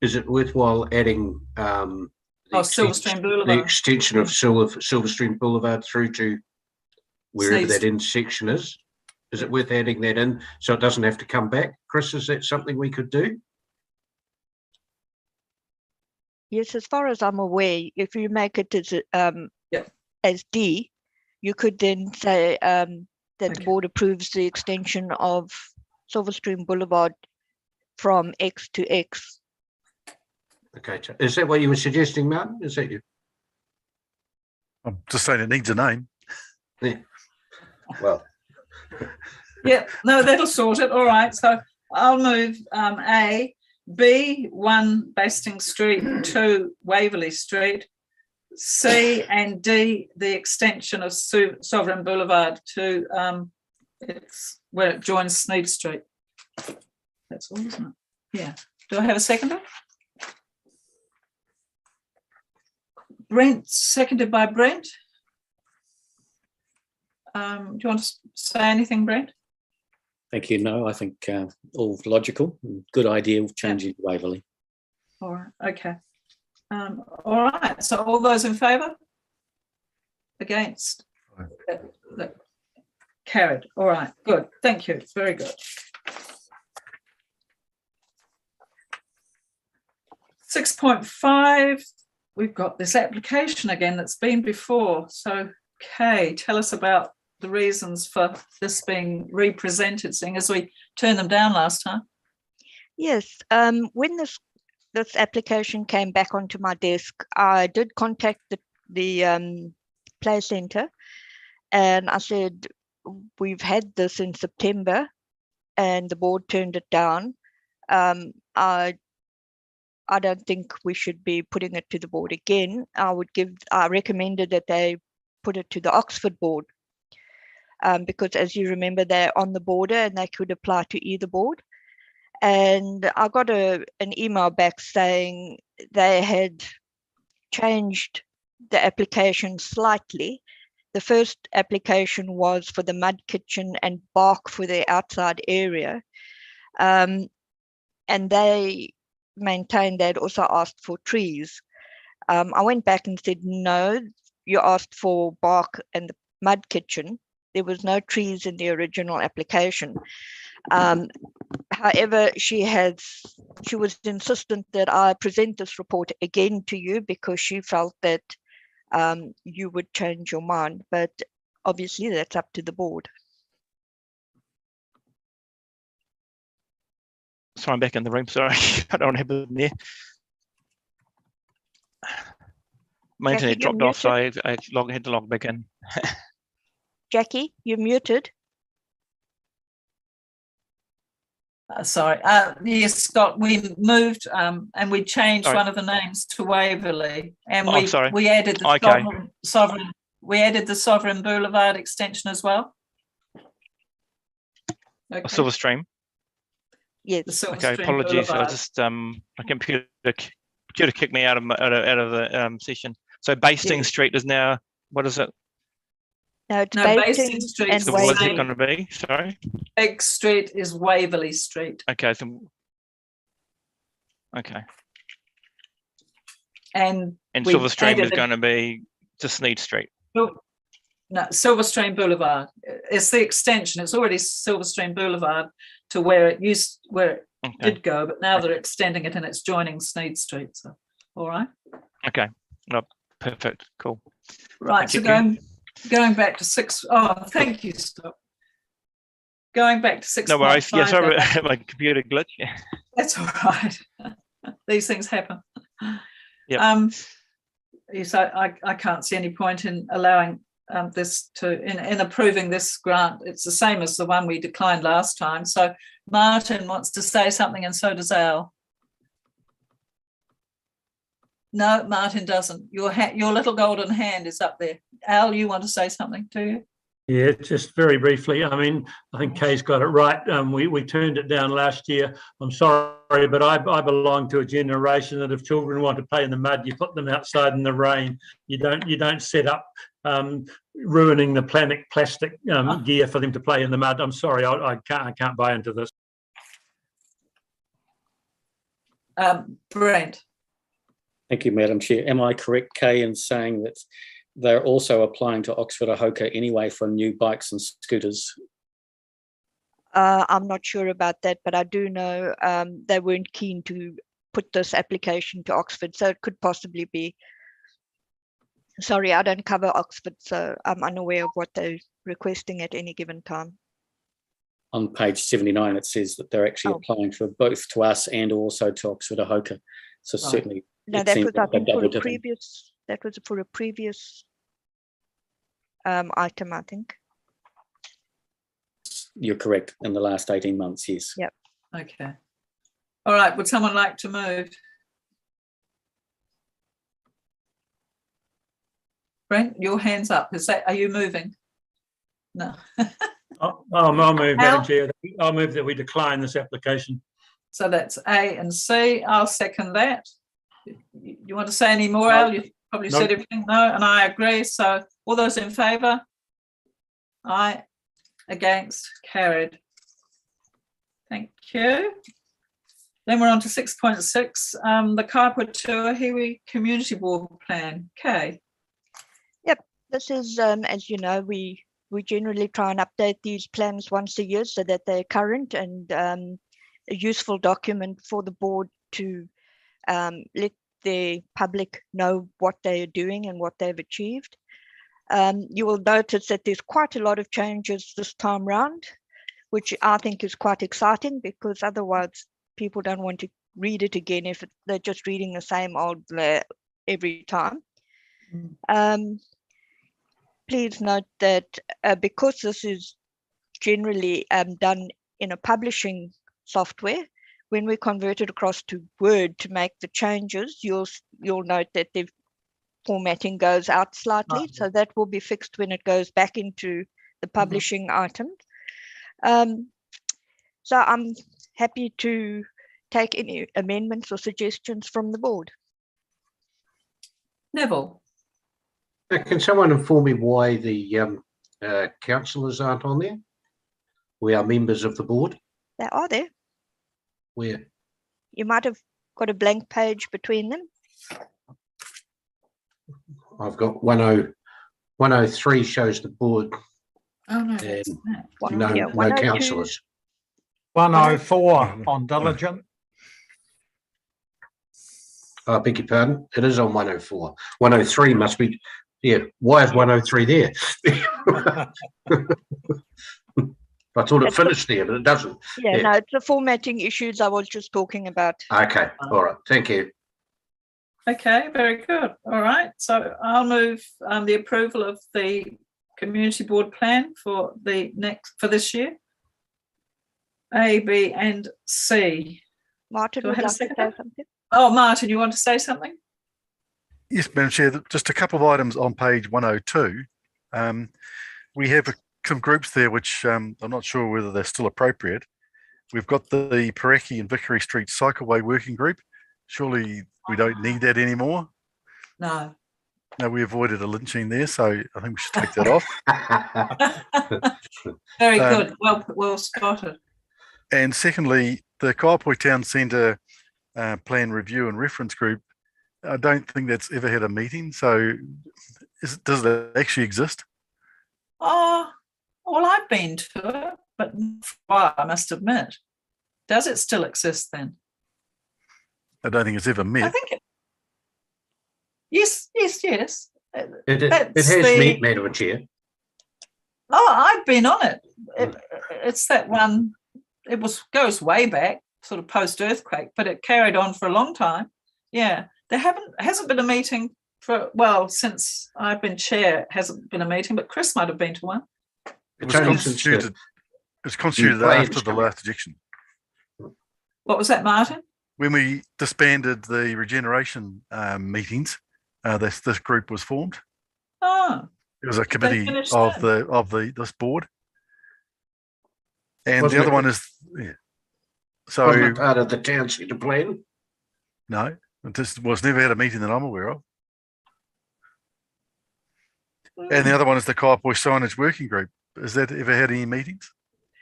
is it worthwhile adding Silverstream the Boulevard. extension of Silverstream Boulevard through to wherever that intersection is? Is it worth adding that in so it doesn't have to come back? Chris, is that something we could do? Yes, as far as I'm aware, if you make it as D, you could then say that the board approves the extension of Silverstream Boulevard from X to X. Okay, is that what you were suggesting, Martin? Is that you? I'm just saying it needs a name. Yeah. Well. Yeah, no, that'll sort it. All right, so I'll move A, B, 1 Bastings Street, 2 Waverley Street, C and D, the extension of Sovereign Boulevard to it's where it joins Sneed Street. That's all, isn't it? Yeah. Do I have a seconder? Brent, seconded by Brent. Do you want to say anything, Brent? Thank you. No, I think all logical. Good idea of changing Waverley. All right. Okay. All right. So all those in favour? Against? Carried. All right. Good. Thank you. Very good. 6.5. We've got this application again that's been before. So, Kay, tell us about the reasons for this being represented, seeing as we turned them down last time. Yes, when this application came back onto my desk, I did contact the play centre, and I said, we've had this in September and the board turned it down. I don't think we should be putting it to the board again. I recommended that they put it to the Oxford board, because as you remember, they're on the border and they could apply to either board. And I got an email back saying they had changed the application slightly. The first application was for the mud kitchen and bark for the outside area. And they maintained they'd also asked for trees. I went back and said, no, you asked for bark and the mud kitchen. There was no trees in the original application. However, she was insistent that I present this report again to you because she felt that you would change your mind, but obviously that's up to the board. Sorry, I'm back in the room. Sorry, I don't have it in there. My internet dropped off, so I had to log back in. Jackie, you're muted. Sorry. Yes, Scott, we moved and we changed one of the names to Waverley, and we added the Sovereign Boulevard extension as well. Okay. Silverstream. Yes. Okay. Apologies. Boulevard. I just my computer kicked me out of the session. So Bastings Street is now, what is it? No, it's Bastings Street. And so what is it going to be? Sorry. Big Street is Waverley Street. Okay. So. Okay. And Silverstream is going to be just Sneed Street. No, Silverstream Boulevard. It's the extension. It's already Silverstream Boulevard to where it did go, but now they're extending it and it's joining Sneed Street. So, all right. Okay. No, perfect. Cool. Right. So going back to 6. Oh, thank you, Scott. Going back to 6. No worries. Yeah, sorry about my computer glitch. Yeah. That's all right. These things happen. Yeah. Yes, I can't see any point in allowing this in approving this grant. It's the same as the one we declined last time. So Martin wants to say something, and so does Al. No, Martin doesn't. Your little golden hand is up there. Al, you want to say something, do you? Yeah, just very briefly. I mean, I think Kay's got it right. We turned it down last year. I'm sorry, but I belong to a generation that if children want to play in the mud, you put them outside in the rain. You don't set up ruining the plastic gear for them to play in the mud. I'm sorry, I can't buy into this. Brent. Thank you, Madam Chair. Am I correct, Kay, in saying that they're also applying to Oxford Ahoka anyway for new bikes and scooters? I'm not sure about that, but I do know they weren't keen to put this application to Oxford, so it could possibly be. Sorry, I don't cover Oxford, so I'm unaware of what they're requesting at any given time. On page 79, it says that they're actually applying for both to us and also to Oxford Ahoka. So certainly, no, that was I think for a previous. That was for a previous item, I think. You're correct. In the last 18 months, yes. Yep. Okay. All right. Would someone like to move? Brent, your hand's up. Are you moving? No. I'll move, Madam Chair. I'll move that we decline this application. So that's A and C. I'll second that. You want to say any more, Al? You've probably said everything. No, and I agree. So all those in favour? Aye. Against? Carried. Thank you. Then we're on to 6.6, the Kapua-Tuahiwi Community Board Plan. Kay. Yep, this is, as you know, we generally try and update these plans once a year so that they're current and a useful document for the board to let the public know what they're doing and what they've achieved. You will notice that there's quite a lot of changes this time round, which I think is quite exciting because otherwise people don't want to read it again if they're just reading the same old every time. Please note that because this is generally done in a publishing software, when we convert it across to Word to make the changes, you'll note that the formatting goes out slightly, so that will be fixed when it goes back into the publishing item. So I'm happy to take any amendments or suggestions from the board. Neville. Can someone inform me why the councillors aren't on there? We are members of the board. They are there. Where? You might have got a blank page between them. I've got 103 shows the board. Oh no, and that's no councillors. 104 on diligent. I beg your pardon. It is on 104. 103 must be. Yeah. Why is 103 there? I thought it finished there, but it doesn't. Yeah, no, it's the formatting issues I was just talking about. Okay. All right. Thank you. Okay, very good. All right. So I'll move the approval of the community board plan for this year. A, B, and C. Martin, would like to say something? Oh, Martin, you want to say something? Yes, Madam Chair, just a couple of items on page 102. We have some groups there which I'm not sure whether they're still appropriate. We've got the Pareki and Vickery Street Cycleway Working Group. Surely we don't need that anymore. No. No, we avoided a lynching there, so I think we should take that off. Very good. Well spotted. And secondly, the Kaiapoi Town Centre Plan Review and Reference Group, I don't think that's ever had a meeting. So does it actually exist? Oh, well, I've been to it, but not for a while, I must admit. Does it still exist then? I don't think it's ever met. I think it. Yes. It has met, Madam Chair. Oh, I've been on it. It's that one. It goes way back, sort of post-earthquake, but it carried on for a long time. Yeah, hasn't been a meeting since I've been chair. It hasn't been a meeting, but Chris might have been to one. It was constituted after the last ejection. What was that, Martin? When we disbanded the regeneration meetings, this group was formed. Oh, it was a committee of this board, and the other one is so wasn't it part of the town centre plan? No, it just was never had a meeting that I'm aware of. And the other one is the Kaiapoi Signage Working Group. Has that ever had any meetings?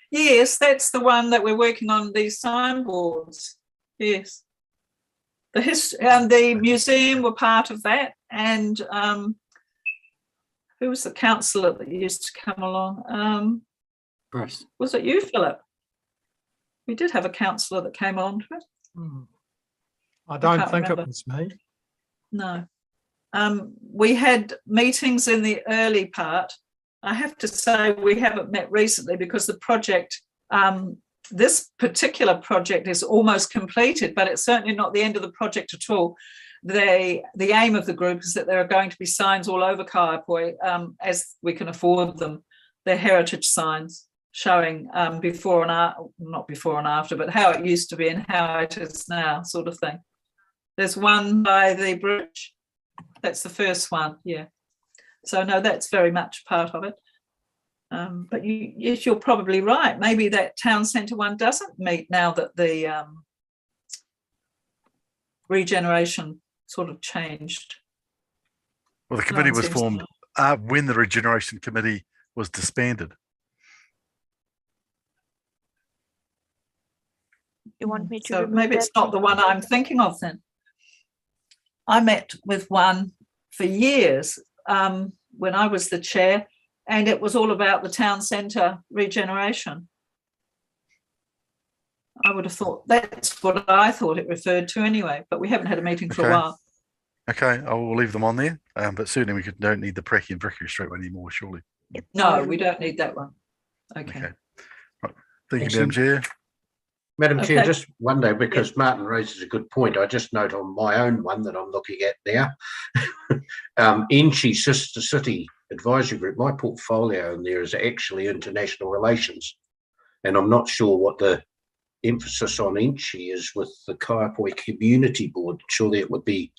Yes, that's the one that we're working on, these signboards. Yes. The museum were part of that, and who was the councillor that used to come along? Chris. Was it you, Philip? We did have a councillor that came along to it. I don't can't think remember. it was me. No. We had meetings in the early part. I have to say we haven't met recently because the project, this particular project is almost completed, but it's certainly not the end of the project at all. The aim of the group is that there are going to be signs all over Kaiapoi as we can afford them. They're heritage signs showing before and after, not before and after, but how it used to be and how it is now, sort of thing. There's one by the bridge. That's the first one, yeah. So no, that's very much part of it. But yes, you're probably right. Maybe that town centre one doesn't meet now that the regeneration sort of changed. Well, the No committee one was seems to formed when the Regeneration Committee was disbanded. You want me to So remove maybe it's that? not the one I'm thinking of then. I met with one for years when I was the chair, and it was all about the town centre regeneration. I would have thought that's what I thought it referred to anyway, but we haven't had a meeting for a Okay. while. Okay, I will leave them on there, but certainly don't need the Pracky and Vickery Street one anymore, surely. No, we don't need that one. Okay. Okay. Right. Thank Thanks, you, Madam Chair. Madam Chair, Okay. just one day, because Martin raises a good point. I just note on my own one that I'm looking at now, Enchi Sister City Advisory Group, my portfolio in there is actually international relations. And I'm not sure what the emphasis on Enchi is with the Kaiapoi Community Board. Surely it would be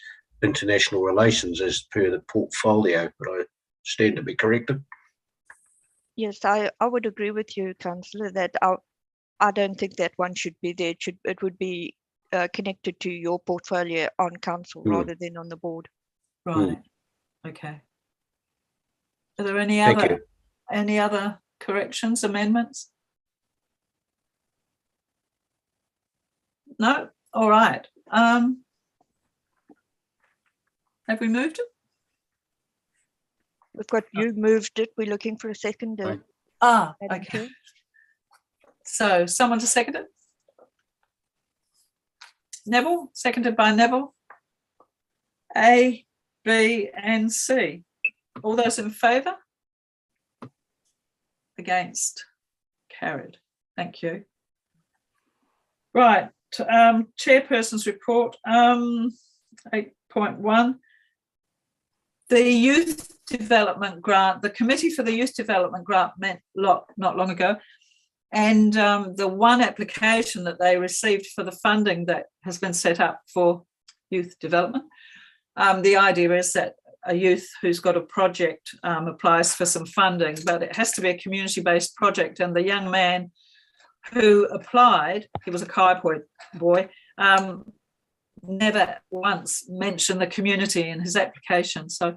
international relations as per the portfolio, but I stand to be corrected. Yes, I would agree with you, Councillor, that I don't think that one should be there. It would be connected to your portfolio on council rather than on the board. Right. Okay. Are there any Thank other corrections, amendments? No? All right. Have we moved it? We've got you moved it. We're looking for a seconder. Ah, Madam okay. Chair. So someone to second it? Neville, seconded by Neville. A, B and C. All those in favour? Against? Carried. Thank you. Right, chairperson's report, 8.1. The youth development grant, the committee for the youth development grant met not long ago, and the one application that they received for the funding that has been set up for youth development, the idea is that a youth who's got a project applies for some funding, but it has to be a community-based project, and the young man who applied, he was a Kaiapoi boy, never once mentioned the community in his application. So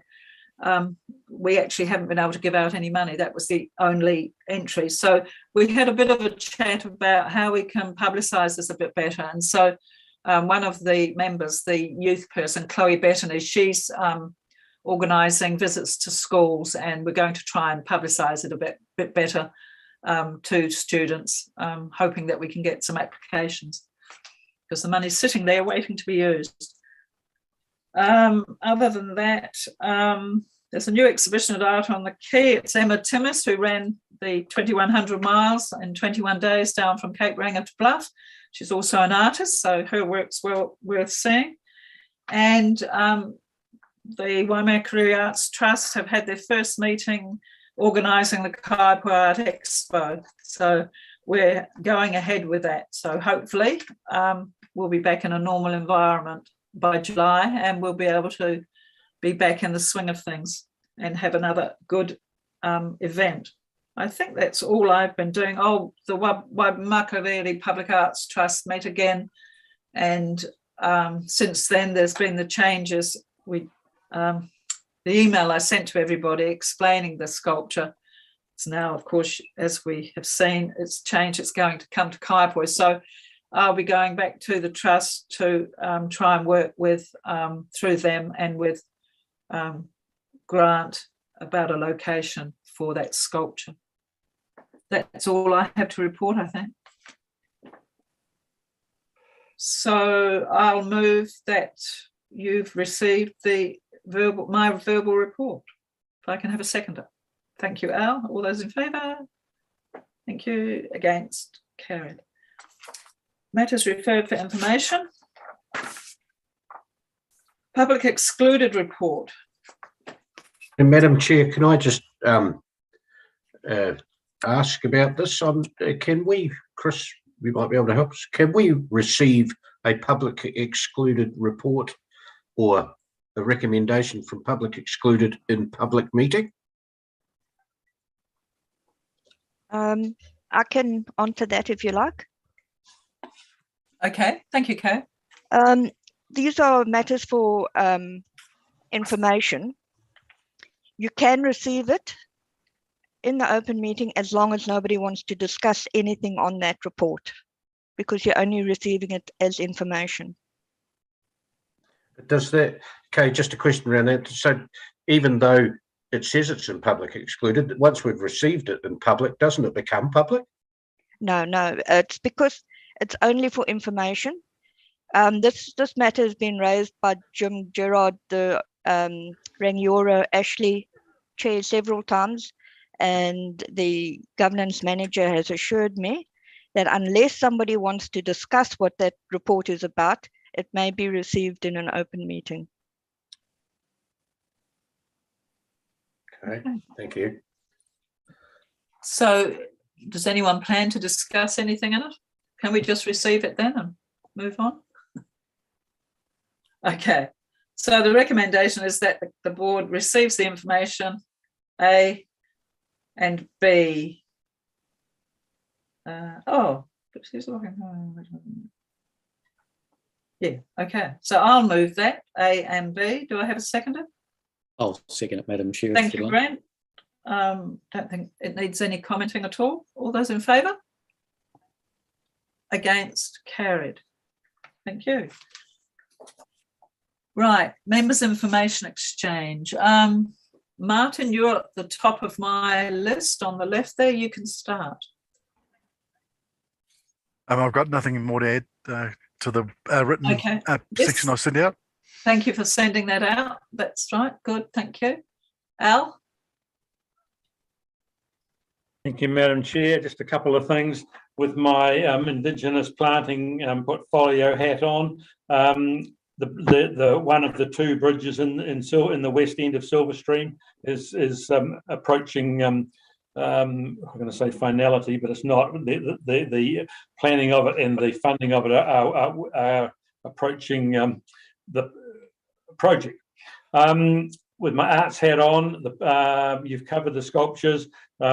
we actually haven't been able to give out any money. That was the only entry. So we had a bit of a chat about how we can publicise this a bit better. And so one of the members, the youth person, Chloe Bettany, she's organising visits to schools, and we're going to try and publicise it a bit better to students, hoping that we can get some applications, because the money's sitting there waiting to be used. Other than that, there's a new exhibition at Art on the Quay. It's Emma Timmis, who ran the 2100 miles in 21 days down from Cape Reinga to Bluff. She's also an artist, so her work's well worth seeing. And the Waimakariri Arts Trust have had their first meeting organising the Kaiapoi Art Expo. So we're going ahead with that. So hopefully we'll be back in a normal environment by July, and we'll be able to be back in the swing of things and have another good event. I think that's all I've been doing. Oh, the Waimakariri Public Arts Trust met again, and since then there's been the changes. the email I sent to everybody explaining the sculpture. It's now, of course, as we have seen, it's changed. It's going to come to Kaiapoi. So I'll be going back to the trust to try and work with through them and with Grant about a location for that sculpture. That's all I have to report, I think. So I'll move that you've received my verbal report. If I can have a seconder. Thank you, Al. All those in favour? Thank you. Against? Carried. Matters referred for information. Public excluded report. And Madam Chair, can I just ask about this? Can we, Chris, you might be able to help us, can we receive a public excluded report or a recommendation from public excluded in public meeting? I can answer that if you like. Okay, thank you, Kay. These are matters for information. You can receive it in the open meeting as long as nobody wants to discuss anything on that report, because you're only receiving it as information. Does that, okay, just a question around that. So even though it says it's in public excluded, once we've received it in public, doesn't it become public? No, it's because it's only for information. This matter has been raised by Jim Gerard, the Rangiora Ashley chair, several times, and the governance manager has assured me that unless somebody wants to discuss what that report is about, it may be received in an open meeting. Okay, thank you. So does anyone plan to discuss anything in it? Can we just receive it then and move on? Okay, so the recommendation is that the board receives the information, A and B. Yeah, okay. So I'll move that, A and B. Do I have a seconder? I'll second it, Madam Chair. Thank you, Grant. Don't think it needs any commenting at all. All those in favour? Against? Carried. Thank you. Right, members' information exchange. Martin, you're at the top of my list on the left there. You can start. I've got nothing more to add to the written section I sent out. Thank you for sending that out. That's right. Good. Thank you. Al? Thank you, Madam Chair. Just a couple of things with my Indigenous planting portfolio hat on. The one of the two bridges in the west end of Silverstream is approaching. I'm going to say finality, but it's not. The planning of it and the funding of it are approaching the project. With my arts hat on, you've covered the sculptures.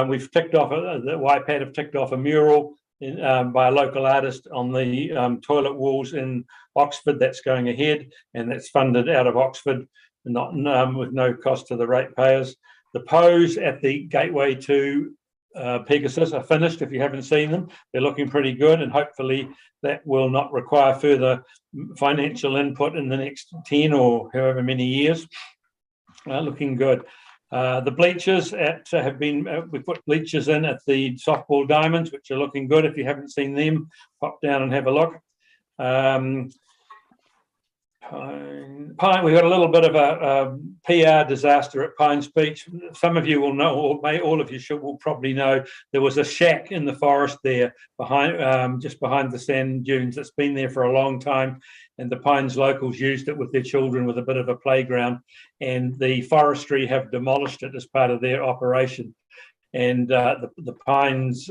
We've ticked off, the YPAD have ticked off a mural by a local artist on the toilet walls in Oxford. That's going ahead, and that's funded out of Oxford, not with no cost to the ratepayers. The pose at the gateway to Pegasus are finished. If you haven't seen them, they're looking pretty good, and hopefully that will not require further financial input in the next 10 or however many years. Looking good. The bleachers have been, we put bleachers in at the softball diamonds, which are looking good. If you haven't seen them, pop down and have a look. Pine, we got a little bit of a PR disaster at Pines Beach. Some of you will know, or all of you will probably know, there was a shack in the forest there behind, just behind the sand dunes. It's been there for a long time, and the Pines locals used it with their children with a bit of a playground, and the forestry have demolished it as part of their operation. And the Pines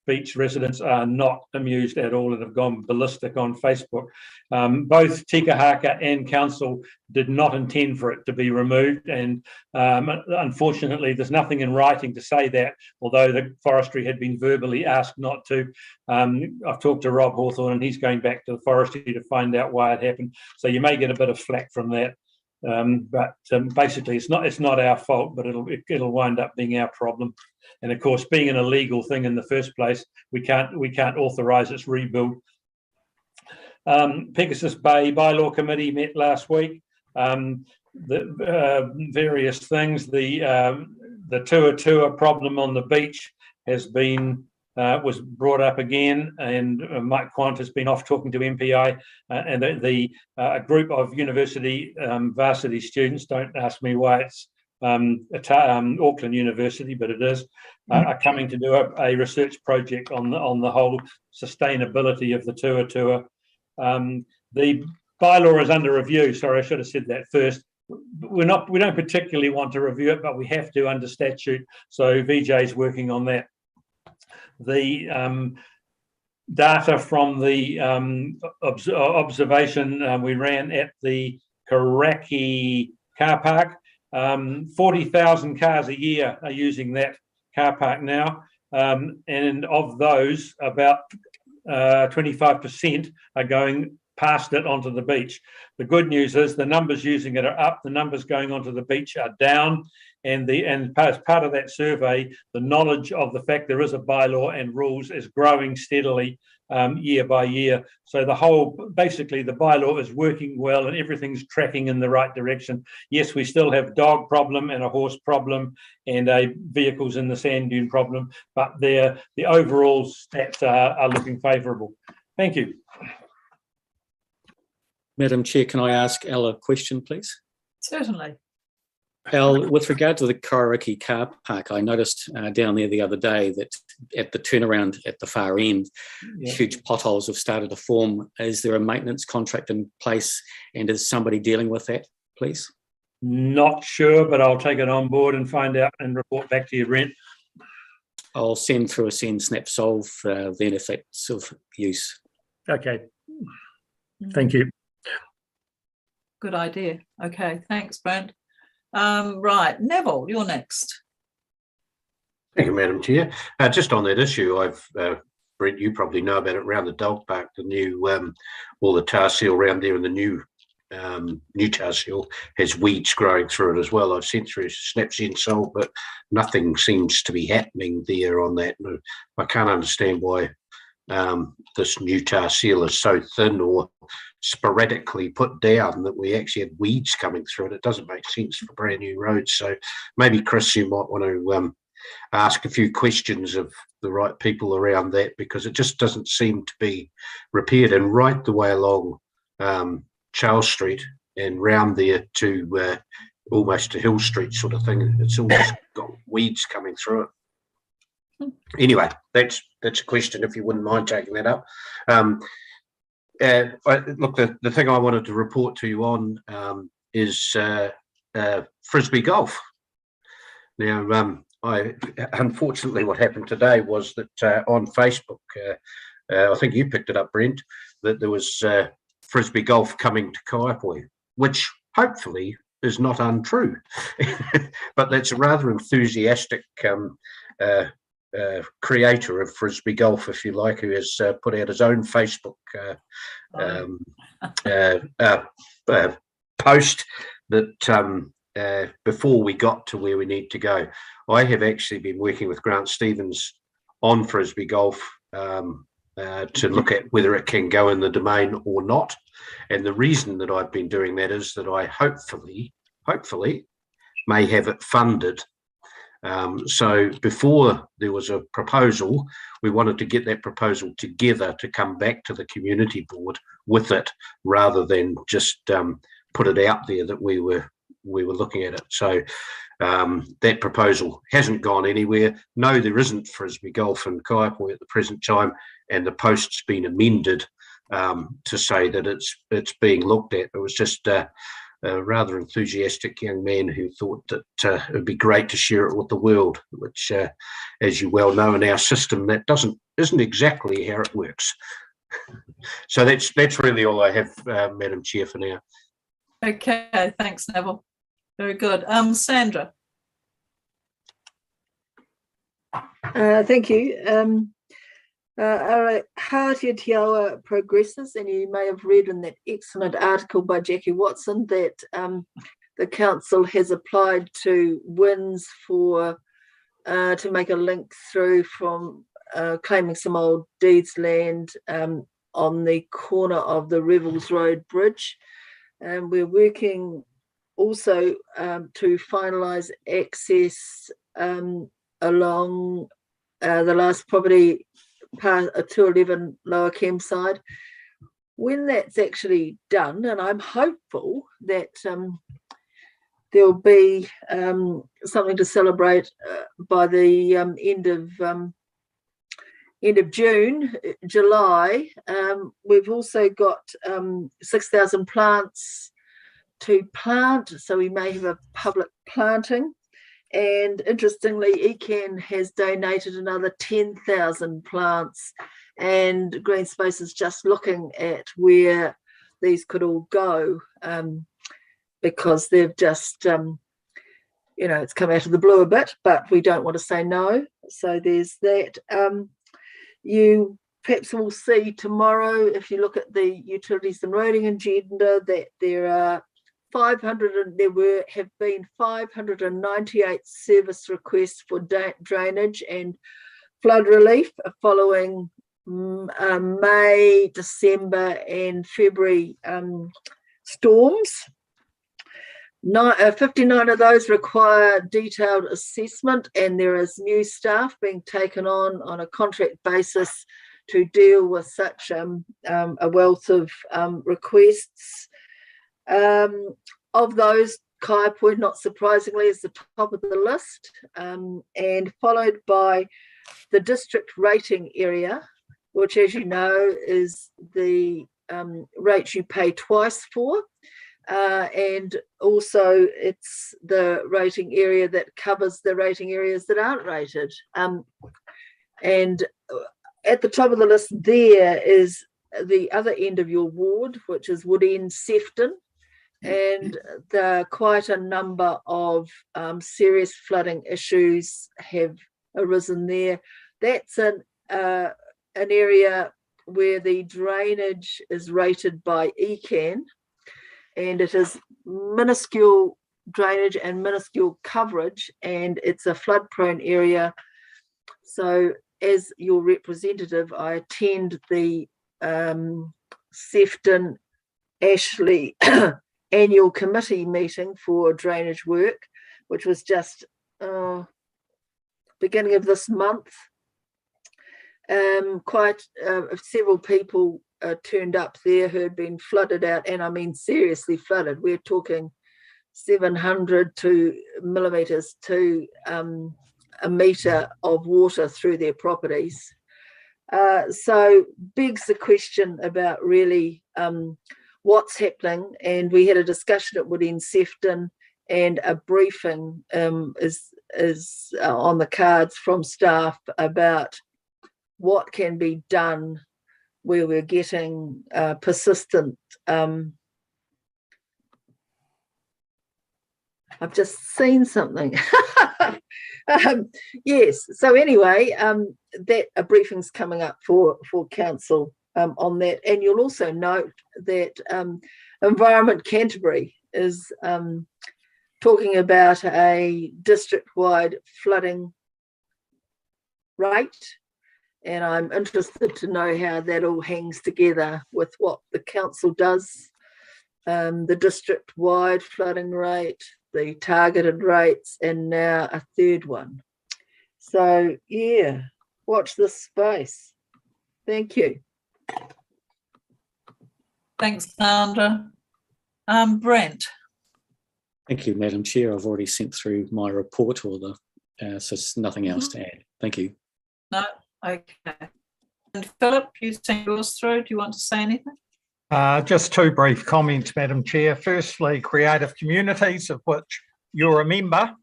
Beach residents are not amused at all and have gone ballistic on Facebook. Both Tikahaka and council did not intend for it to be removed, and unfortunately there's nothing in writing to say that, although the forestry had been verbally asked not to. I've talked to Rob Hawthorne and he's going back to the forestry to find out why it happened, so you may get a bit of flack from that. But basically, it's not our fault, but it'll wind up being our problem. And of course, being an illegal thing in the first place, we can't authorise its rebuild. Pegasus Bay Bylaw Committee met last week. The various things. The Tua problem on the beach has been was brought up again, and Mike Quant has been off talking to MPI, and a group of university varsity students, don't ask me why it's Auckland University, but it is, are coming to do a research project on the whole sustainability of the Tua. The bylaw is under review. Sorry, I should have said that first. We don't particularly want to review it, but we have to under statute. So VJ is working on that. The data from the observation we ran at the Karaki car park, 40,000 cars a year are using that car park now, and of those, about 25% are going past it onto the beach. The good news is the numbers using it are up, the numbers going onto the beach are down, and as part of that survey, the knowledge of the fact there is a bylaw and rules is growing steadily year by year. So basically the bylaw is working well and everything's tracking in the right direction. Yes, we still have dog problem and a horse problem and a vehicles in the sand dune problem, but the overall stats are looking favourable. Thank you. Madam Chair, can I ask Al a question, please? Certainly. Al, with regard to the Karaki car park, I noticed down there the other day that at the turnaround at the far end, huge potholes have started to form. Is there a maintenance contract in place, and is somebody dealing with that, please? Not sure, but I'll take it on board and find out and report back to you, Brent. I'll send through a send snap solve then if that's of use. Okay. Thank you. Good idea. Okay, thanks, Brent. Right, Neville, you're next. Thank you, Madam Chair. Just on that issue, Brent, you probably know about it around the dog park, the new, all the tar seal around there, and the new tar seal has weeds growing through it as well. I've sent through snaps in sold, but nothing seems to be happening there on that. I can't understand why this new tar seal is so thin or sporadically put down that we actually had weeds coming through it. It doesn't make sense for brand new roads. So maybe, Chris, you might want to ask a few questions of the right people around that, because it just doesn't seem to be repaired. And right the way along Charles Street and round there to almost to Hill Street sort of thing, it's all just got weeds coming through it. Anyway, that's a question, if you wouldn't mind taking that up. Look, the thing I wanted to report to you on is Frisbee Golf. Now, unfortunately, what happened today was that on Facebook, I think you picked it up, Brent, that there was Frisbee Golf coming to Kaiapoi, which hopefully is not untrue. But that's a rather enthusiastic creator of Frisbee Golf, if you like, who has put out his own Facebook post that before we got to where we need to go. I have actually been working with Grant Stevens on Frisbee Golf to look at whether it can go in the domain or not. And the reason that I've been doing that is that I hopefully may have it funded. So before there was a proposal, we wanted to get that proposal together to come back to the community board with it, rather than just put it out there that we were looking at it. So that proposal hasn't gone anywhere. No, there isn't Frisbee Golf in Kaiapoi at the present time, and the post's been amended to say that it's being looked at. It was just a rather enthusiastic young man who thought that it would be great to share it with the world, which, as you well know, in our system, that isn't exactly how it works. So that's really all I have, Madam Chair, for now. Okay, thanks, Neville. Very good. Sandra. Thank you. Hatia progresses, and you may have read in that excellent article by Jackie Watson that the council has applied to WINZ for to make a link through from claiming some old deeds land on the corner of the Revels Road Bridge. And we're working also to finalise access along the last property, part 211 Lower Campside. When that's actually done, and I'm hopeful that there'll be something to celebrate by the end of June, July. We've also got 6,000 plants to plant, so we may have a public planting. And interestingly, ECAN has donated another 10,000 plants, and Green Space is just looking at where these could all go, because they've just, it's come out of the blue a bit, but we don't want to say no. So there's that. You perhaps will see tomorrow, if you look at the utilities and roading agenda, that there are have been 598 service requests for drainage and flood relief following May, December and February storms. 59 of those require detailed assessment, and there is new staff being taken on a contract basis to deal with such a wealth of requests. Of those, Kaya Point, not surprisingly, is the top of the list, and followed by the district rating area, which, as you know, is the rates you pay twice for. And also it's the rating area that covers the rating areas that aren't rated. And at the top of the list there is the other end of your ward, which is Wood End Sefton. And quite a number of serious flooding issues have arisen there. That's an area where the drainage is rated by ECAN, and it is minuscule drainage and minuscule coverage, and it's a flood-prone area. So as your representative, I attend the Sefton Ashley annual committee meeting for drainage work, which was just beginning of this month. Quite several people turned up there who had been flooded out, and I mean seriously flooded. We're talking 700 millimetres to a metre of water through their properties. So begs the question about really what's happening, and we had a discussion at Wood End Sefton, and a briefing is on the cards from staff about what can be done where we're getting persistent. I've just seen something. Yes, so anyway, that a briefing's coming up for council on that. And you'll also note that Environment Canterbury is talking about a district-wide flooding rate, and I'm interested to know how that all hangs together with what the council does, the district-wide flooding rate, the targeted rates, and now a third one. So yeah, watch this space. Thank you. Thanks, Sandra. Brent. Thank you, Madam Chair. I've already sent through my report, or so there's nothing else to add. Thank you. No, okay. And Philip, you sent yours through. Do you want to say anything? Just two brief comments, Madam Chair. Firstly, Creative Communities, of which you're a member.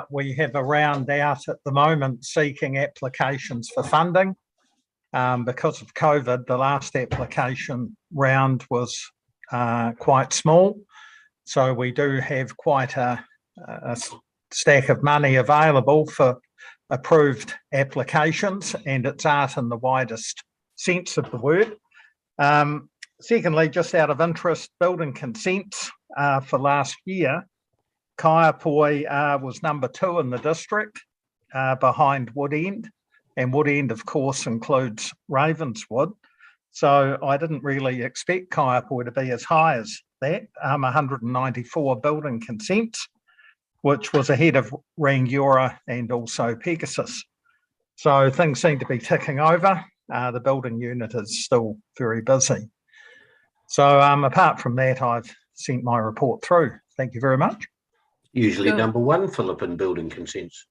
We have a round out at the moment seeking applications for funding. Because of COVID, the last application round was quite small. So we do have quite a stack of money available for approved applications, and it's art in the widest sense of the word. Secondly, just out of interest, building consents for last year, Kaiapoi was number 2 in the district, behind Woodend, and Woodend, of course, includes Ravenswood. So I didn't really expect Kaiapoi to be as high as that, 194 building consents, which was ahead of Rangiora and also Pegasus. So things seem to be ticking over. The building unit is still very busy. So apart from that, I've sent my report through. Thank you very much. Usually number 1, Philip, in building consents.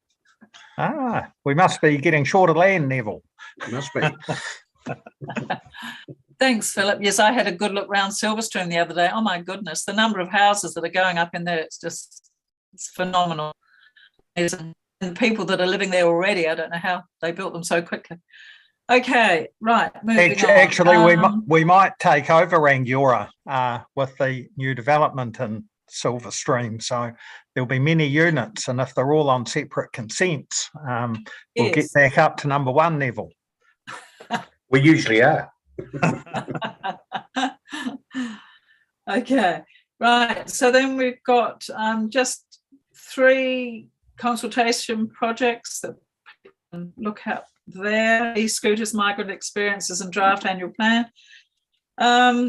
We must be getting short of land, Neville. Must be. Thanks, Philip. Yes, I had a good look round Silverstream the other day. Oh my goodness, the number of houses that are going up in there, it's phenomenal. And the people that are living there already, I don't know how they built them so quickly. Okay, right, moving on. Actually, we might take over Rangiora with the new development in Silverstream. So there'll be many units, and if they're all on separate consents, we'll get back up to number 1, Neville. We usually are. Okay, right. So then we've got just 3 consultation projects that we can look at there. E-scooters, migrant experiences and draft annual plan.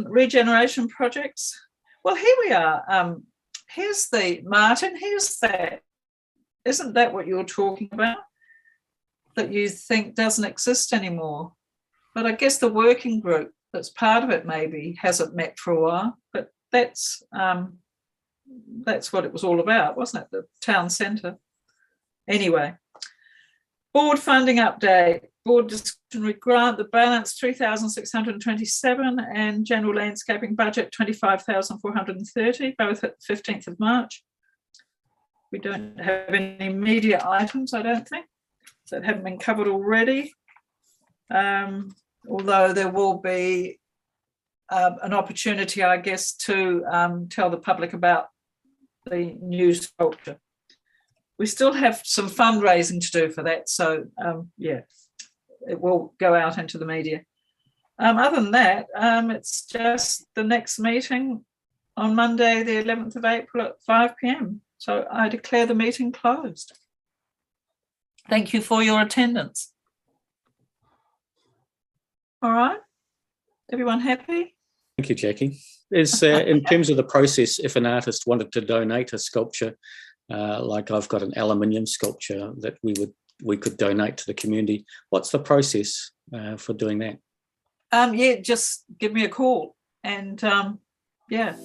Regeneration projects. Well, here we are. Here's the, Martin, here's that. Isn't that what you're talking about? That you think doesn't exist anymore? But I guess the working group that's part of it maybe hasn't met for a while, but that's what it was all about, wasn't it? The town centre. Anyway, board funding update. Board discretionary grant, the balance 3,627 and general landscaping budget 25,430, both at 15th of March. We don't have any immediate items, I don't think, that haven't been covered already. Although there will be an opportunity, I guess, to tell the public about the new sculpture. We still have some fundraising to do for that, so yeah, it will go out into the media. Other than that, it's just the next meeting on Monday, the 11th of April at 5 p.m. So I declare the meeting closed. Thank you for your attendance. All right, everyone happy? Thank you, Jackie. Is in terms of the process, if an artist wanted to donate a sculpture, like I've got an aluminium sculpture that we could donate to the community, what's the process for doing that? Yeah, just give me a call and yeah.